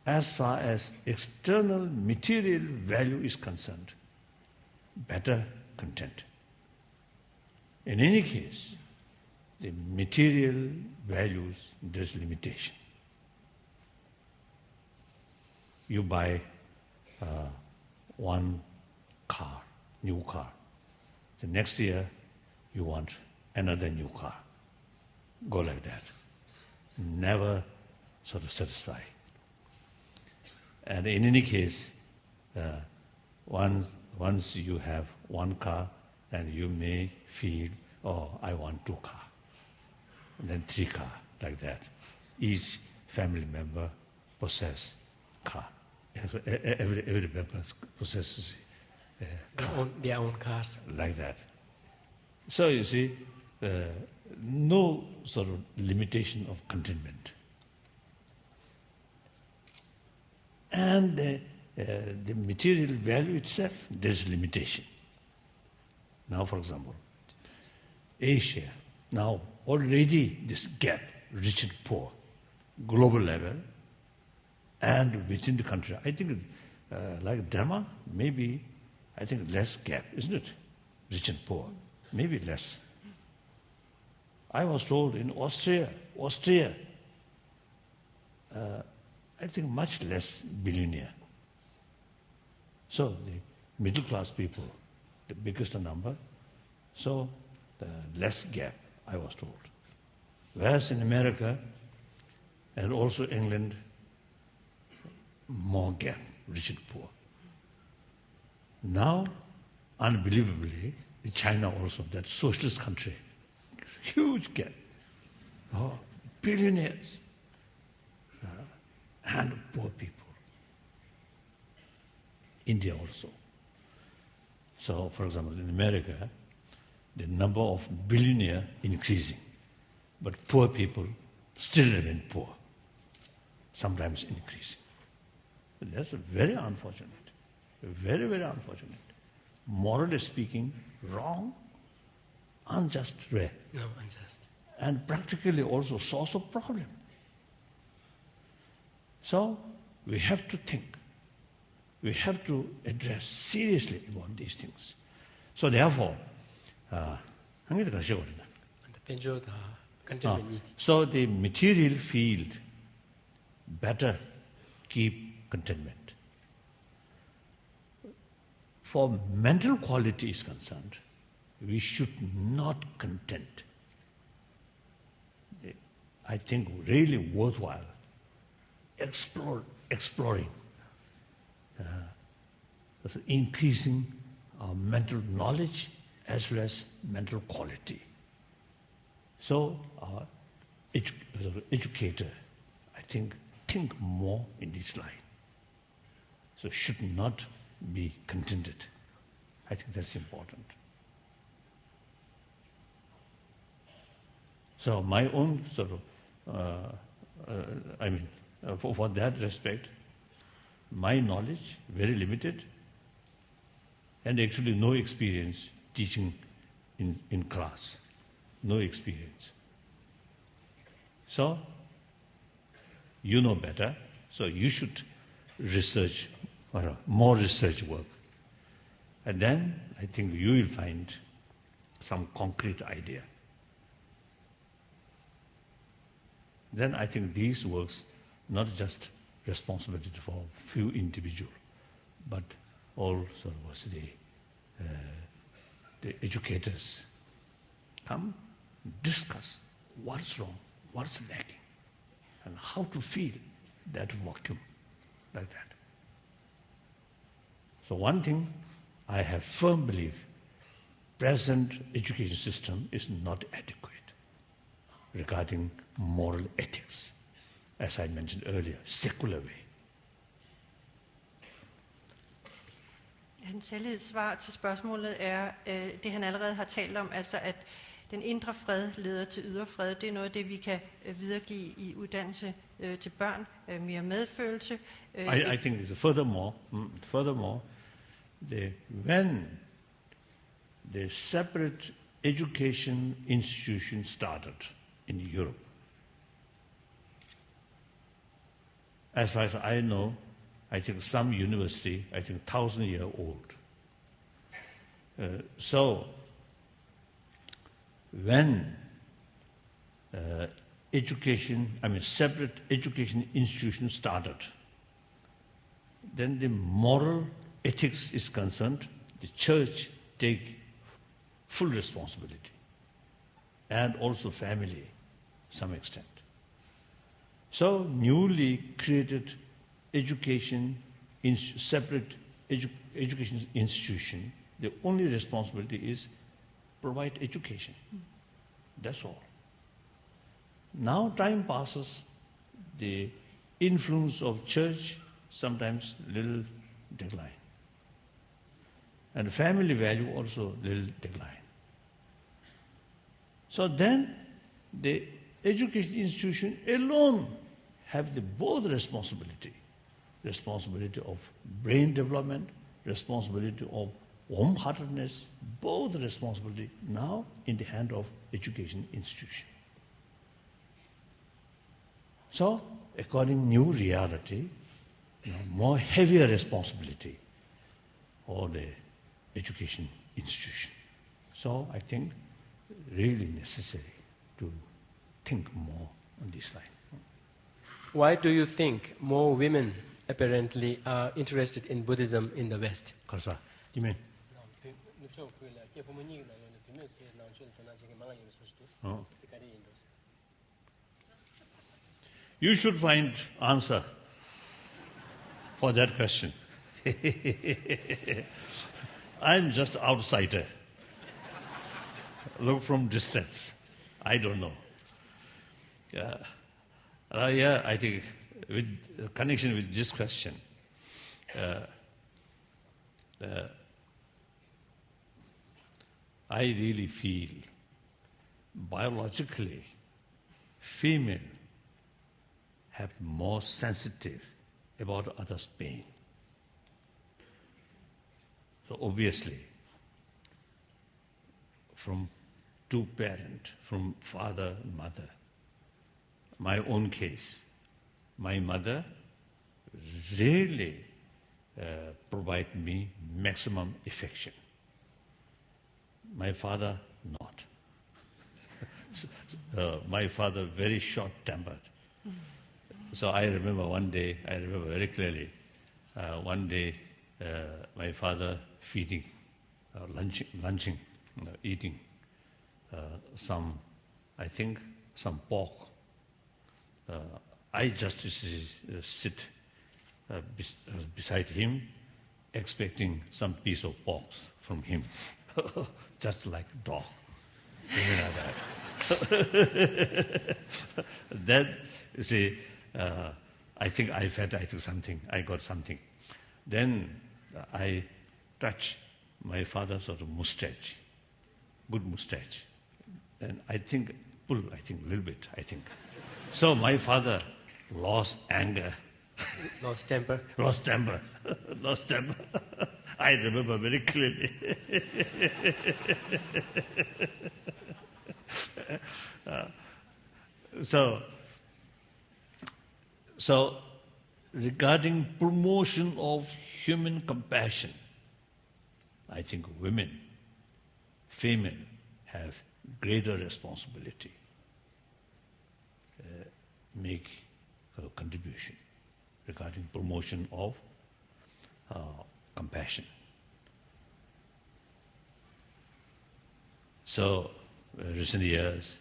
As far as external material value is concerned, better content. In any case, the material values, there's limitation. You buy one car, new car. The next year, you want another new car. Go like that. Never sort of satisfy. And in any case, once you have one car, and you may feel, oh, I want two cars, and then three cars, like that. Each family member possesses car. Every member possesses their own cars. Like that. So you see, no sort of limitation of contentment. And the material value itself, there's limitation. Now, for example, Asia, now already this gap, rich and poor, global level, and within the country. I think like Burma, maybe, I think less gap, isn't it? Rich and poor, maybe less. I was told in Austria, I think much less billionaire. So the middle class people, the biggest number, so the less gap, I was told. Whereas in America and also England, more gap, rich and poor. Now, unbelievably, in China also, that socialist country, huge gap. Oh, billionaires and poor people. India also. So, for example, in America, the number of billionaires increasing, but poor people still remain poor, sometimes increasing. That's very unfortunate, very, very unfortunate. Morally speaking, wrong, unjust, rare. No, unjust. And practically also source of problem. So we have to think. We have to address seriously about these things. So therefore, so the material field better keep contentment. For mental quality is concerned, we should not content. I think really worthwhile exploring, increasing our mental knowledge as well as mental quality. So our educator, I think more in this line. So should not be contented. I think that's important. So my own sort of, for that respect, my knowledge very limited, and actually no experience teaching in class, no experience. So you know better, so you should research, or more research work. And then I think you will find some concrete idea. Then I think these works not just responsibility for few individuals, but also was the educators come discuss what's wrong, what's lacking, and how to fill that vacuum like that. So one thing I have firm belief, present education system is not adequate regarding moral ethics, as I mentioned earlier, secular way. Hans svar til spørgsmålet er det, han allerede har talt om, altså at den indre fred leder til ydre fred. Det er noget af det, vi kan videregive i uddannelse til børn, mere medfølelse. I think it's furthermore, when the separate education institution started in Europe, as far as I know, I think some university, 1,000-year-old. So when separate education institutions started, then the moral ethics is concerned, the church take full responsibility, and also family, some extent. So newly created separate education institution, the only responsibility is provide education. That's all. Now time passes, the influence of church sometimes little decline. And family value also little decline. So then the education institution alone have the both responsibility of brain development, responsibility of warm-heartedness, both responsibility now in the hand of education institution. So, according new reality, more heavier responsibility for the education institution. So, I think really necessary to think more on this line. Why do you think more women apparently are interested in Buddhism in the West? You should find answer for that question. I'm just outsider. Look from distance. I don't know. I think with connection with this question, I really feel biologically female have more sensitive about others' pain. So obviously, from two parents, from father and mother, my own case, my mother really provide me maximum affection. My father, not. My father, very short-tempered. So I remember one day, I remember very clearly, one day my father feeding, lunching, eating some, I think, some pork. I just sit beside him, expecting some piece of pork from him, just like a dog. Like that. Then, you see, I think I felt something, I got something. Then I touched my father's sort of mustache, good mustache. And I think, pull, a little bit, So my father lost anger. Lost temper. Lost temper. Lost temper. I remember very clearly. So regarding promotion of human compassion, I think women, female, have greater responsibility, make a contribution regarding promotion of compassion. So, recent years,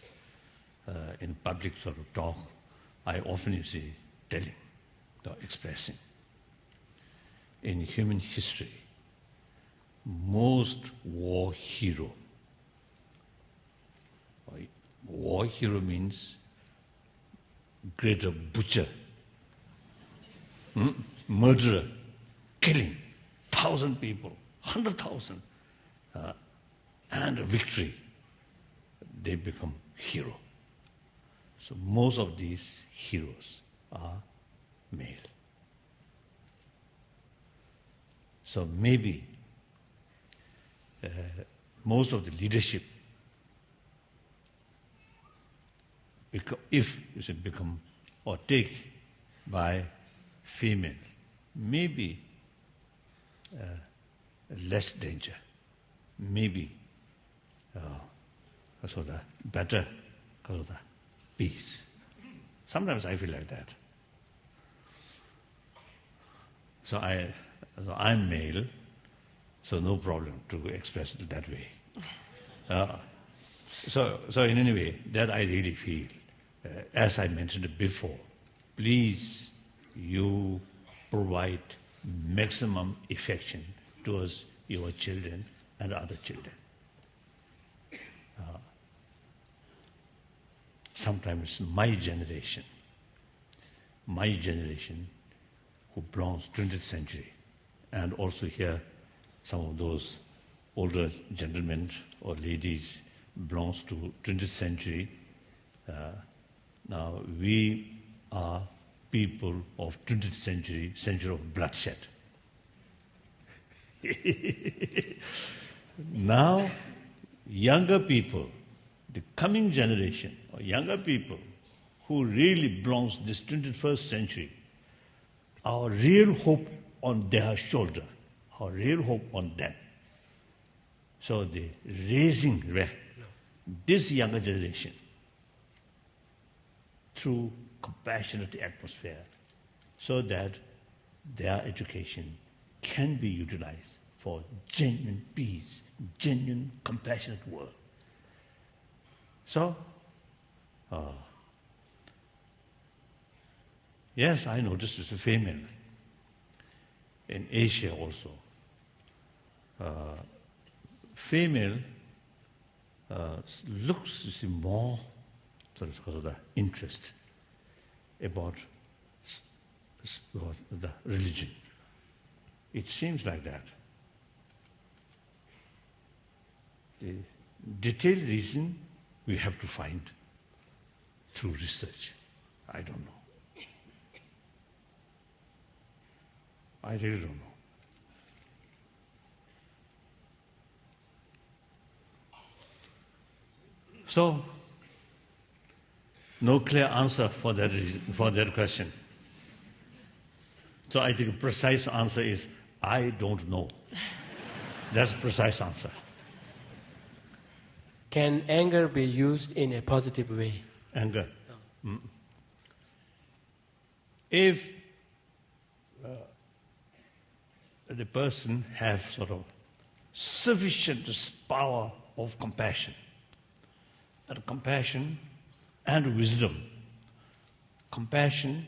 in public sort of talk, I often see telling, or expressing. In human history, most war hero means greater butcher, murderer, killing 1,000 people, 100,000, and a victory, they become hero. So most of these heroes are male. So maybe most of the leadership, if you should become or take by female, maybe less danger, maybe better because of the peace. Sometimes I feel like that. So I'm male, so no problem to express it that way. So in any way, that I really feel, as I mentioned before, please, you provide maximum affection towards your children and other children. Sometimes my generation who belongs to 20th century, and also here some of those older gentlemen or ladies belongs to 20th century. Now we are people of 20th century of bloodshed. Now, younger people, the coming generation, or younger people who really belongs to this 21st century, our real hope on their shoulder, our real hope on them. So the raising this younger generation through compassionate atmosphere so that their education can be utilized for genuine peace, genuine compassionate world. So, yes, I noticed it's a female. In Asia also, female looks more because of the interest about the religion. It seems like that. detailed reason we have to find through research. I don't know. I really don't know. So, no clear answer for that reason, for that question. So I think a precise answer is, I don't know. That's a precise answer. Can anger be used in a positive way? Anger. If the person has sort of sufficient power of compassion, and compassion and wisdom, compassion,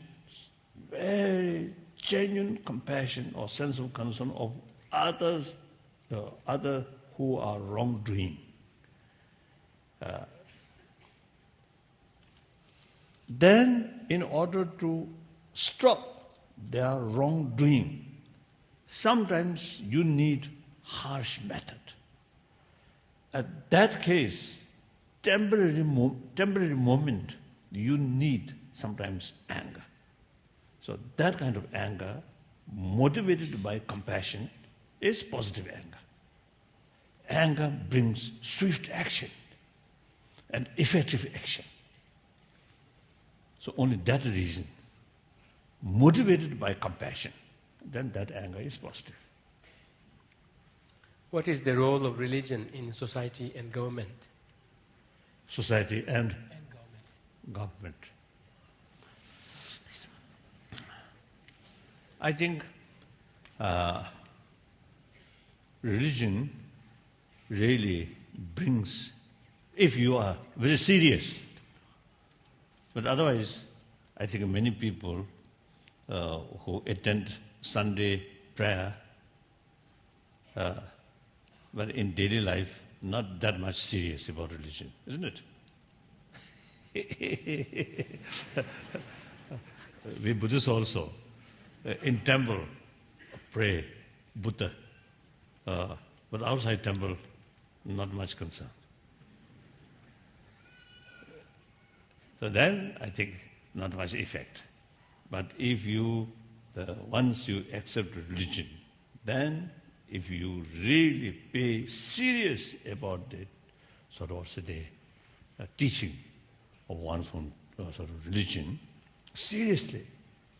very genuine compassion or sense of concern of others, other who are wrongdoing. Then, in order to stop their wrongdoing, sometimes you need harsh method. At that case, temporary moment, you need sometimes anger. So that kind of anger, motivated by compassion, is positive anger. Anger brings swift action and effective action. So only that reason, motivated by compassion, then that anger is positive. What is the role of religion in society and government? Society and government. I think religion really brings, if you are very serious, but otherwise, I think many people who attend Sunday prayer, but in daily life, not that much serious about religion, isn't it? We Buddhists also, in temple, pray, Buddha, but outside temple, not much concern. So then, I think, not much effect. But if you, once you accept religion, then if you really pay serious about the sort of the teaching of one's own sort of religion, seriously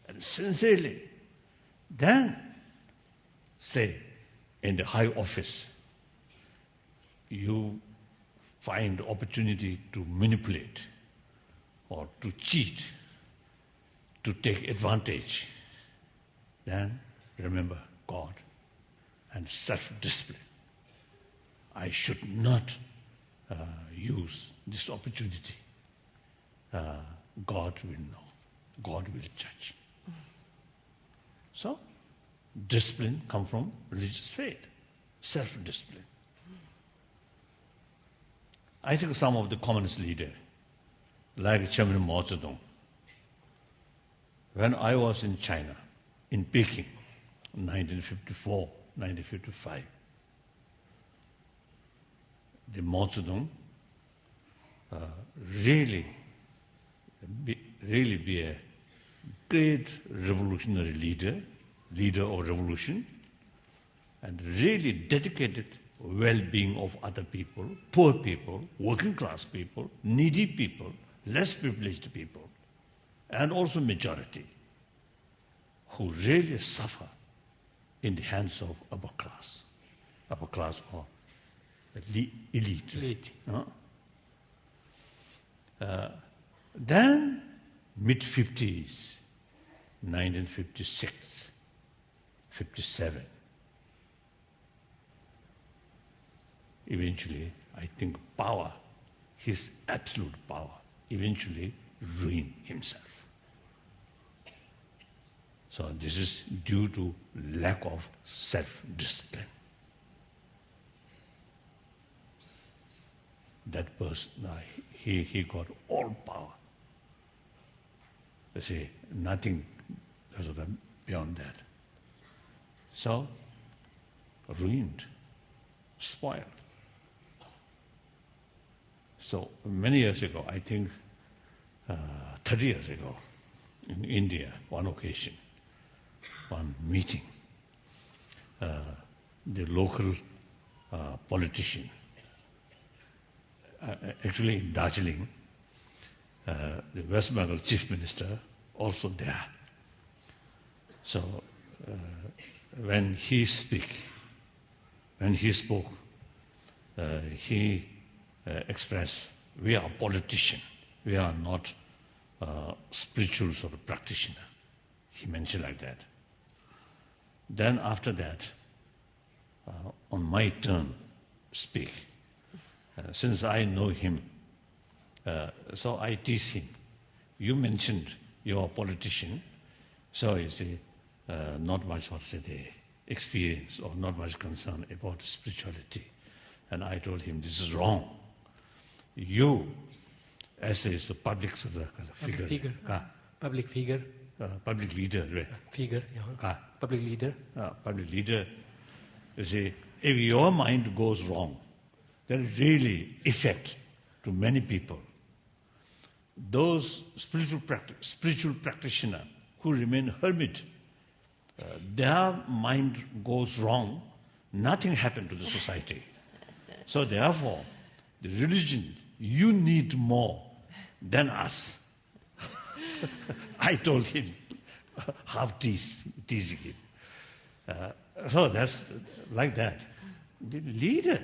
and sincerely, then say in the high office, you find opportunity to manipulate or to cheat, to take advantage, then remember God and self-discipline. I should not use this opportunity. God will know. God will judge. So, discipline comes from religious faith, self-discipline. I think some of the communist leaders, like Chairman Mao Zedong, when I was in China, in Peking, 1954, 1955, the Mao Zedong really be a great revolutionary leader of revolution, and really dedicated well-being of other people, poor people, working class people, needy people, less privileged people, and also majority, who really suffer in the hands of upper class or elite. Then, mid-50s, 1956, 57, eventually, I think power, his absolute power, eventually ruined himself. So this is due to lack of self-discipline. That person, he got all power. You see, nothing beyond that. So, ruined, spoiled. So many years ago, I think 30 years ago, in India, one occasion, one meeting, the local politician, actually in Darjeeling, the West Bengal chief minister, also there. So when he spoke, he expressed, we are politicians, we are not spiritual sort of practitioner. He mentioned like that. Then after that, on my turn, speak. Since I know him, so I tease him. You mentioned you're a politician, so you see, not much, the experience or not much concern about spirituality. And I told him, this is wrong. You, as a public figure, public figure, public leader, right? Figure, yeah. Public leader. You see, if your mind goes wrong, then really affect to many people. Those spiritual practitioners who remain hermit, their mind goes wrong, nothing happened to the society. So therefore, the religion, you need more than us. I told him, half teasing him. So that's like that. The leader,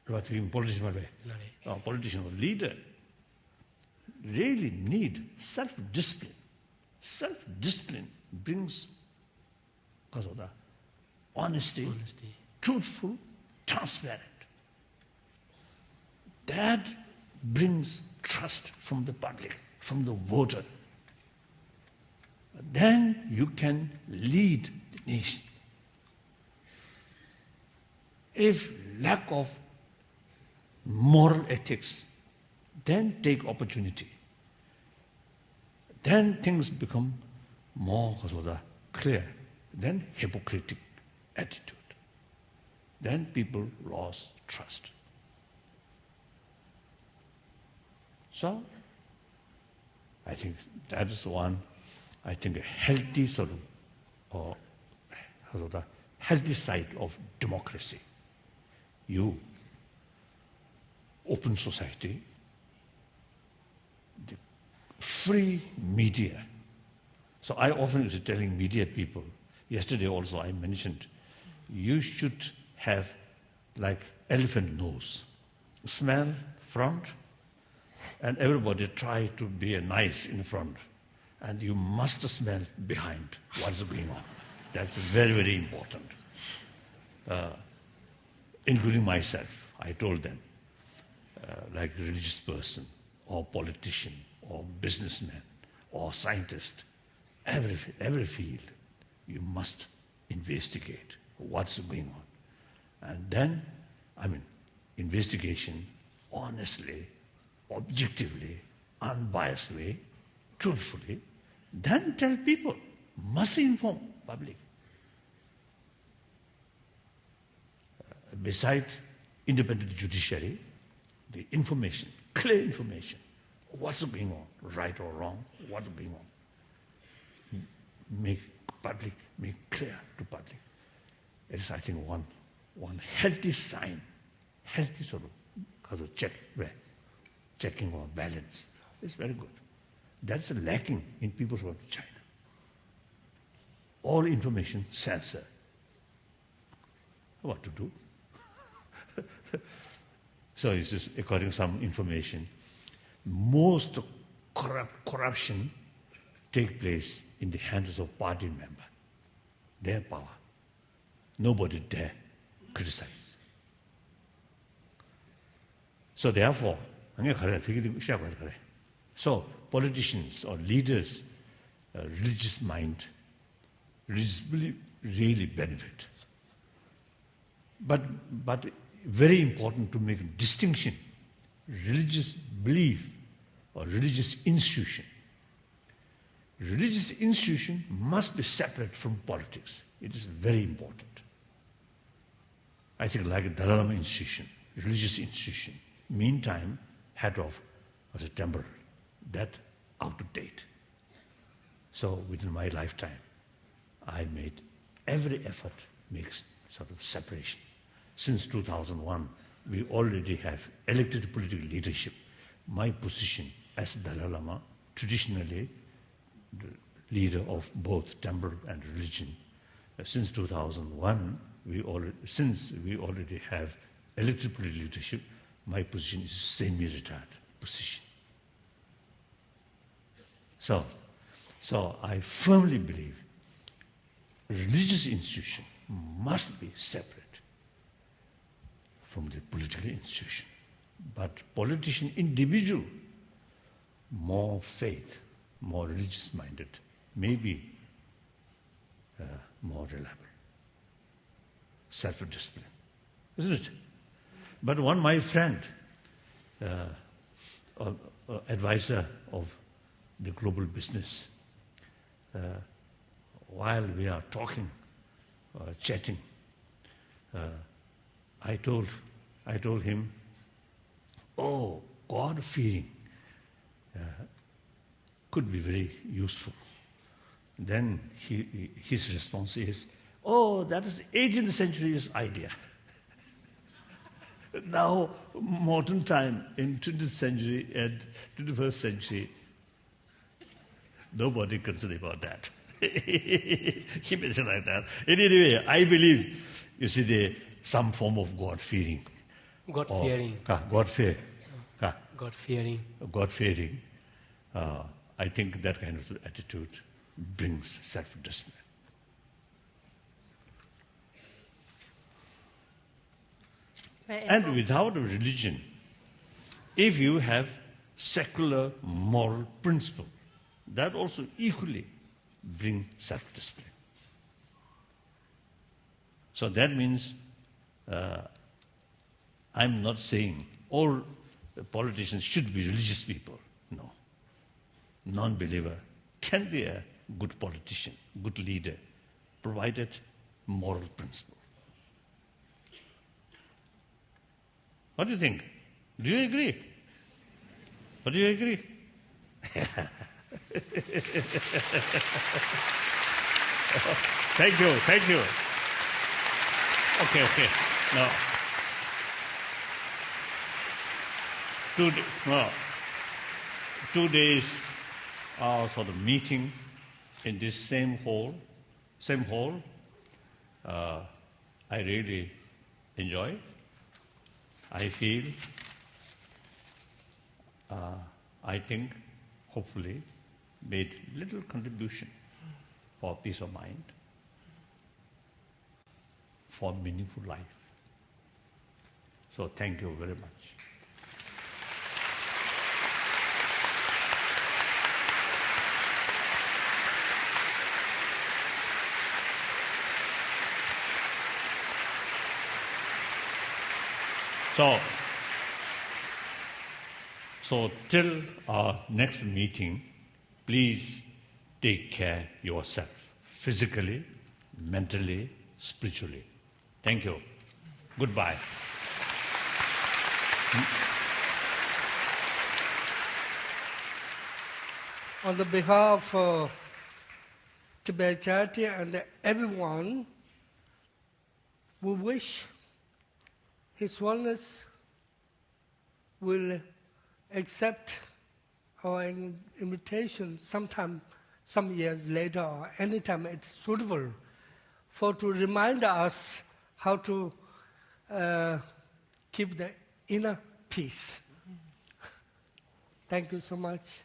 politician or leader, really need self-discipline. Self-discipline brings honesty, truthful, transparent. That brings trust from the public, from the voter. Then you can lead the nation. If lack of moral ethics, then take opportunity. Then things become more clear. Then hypocritical attitude. Then people lost trust. So, I think that is one, I think a healthy healthy side of democracy. You, open society, the free media. So I often was telling media people, yesterday also I mentioned, you should have like elephant nose, smell front, and everybody try to be nice in front, and you must smell behind what's going on. That's very, very important. Including myself, I told them, like religious person, or politician, or businessman, or scientist, every field, you must investigate what's going on. And then, investigation, honestly, objectively, unbiased way, truthfully, then tell people, must inform public. Beside independent judiciary, the information, clear information, what's going on, right or wrong, what's going on, make clear to public. It is, I think, one healthy sign, healthy sort of checking or balance. It's very good. That's lacking in people from China. All information censored. What to do? So it's just, according to some information, most corruption take place in the hands of party member. Their power. Nobody dare criticize. So therefore, so politicians or leaders, religious mind, religious belief really benefit. But very important to make a distinction. Religious belief or religious institution. Religious institution must be separate from politics. It is very important. I think like a Dalai Lama institution, religious institution, meantime head of the temple. That out of date. So within my lifetime, I made every effort makes sort of separation. Since 2001, we already have elected political leadership. My position as Dalai Lama, traditionally the leader of both temple and religion, since 2001, since we already have elected political leadership, my position is semi-retired position. So I firmly believe religious institution must be separate from the political institution. But politician, individual, more faith, more religious-minded, maybe more reliable. Self-discipline, isn't it? But one, my friend, advisor of the global business, while we are talking, chatting, I told him, oh, God-fearing could be very useful. Then his response is, oh, that is 18th century's idea. Now, modern time, in 20th century and 21st century, nobody considers about that. He mentioned like that. Anyway, I believe, you see, some form of God-fearing. God-fearing. God-fear. God-fearing. God-fearing. I think that kind of attitude brings self-discipline. And without a religion, if you have secular moral principle, that also equally brings self-discipline. So that means I'm not saying all politicians should be religious people. No. Non-believer can be a good politician, good leader, provided moral principle. What do you think? Do you agree? What do you agree? Thank you, thank you. Okay. Now, 2 days sort of meeting in this same hall. I really enjoy. I feel, I think, hopefully, made little contribution for peace of mind, for meaningful life. So thank you very much. So till our next meeting, please take care yourself, physically, mentally, spiritually. Thank you. Goodbye. On the behalf of Tibet Charity and everyone, we wish His Holiness will accept our invitation sometime, some years later, or anytime it's suitable, to remind us how to keep the inner peace. Thank you so much.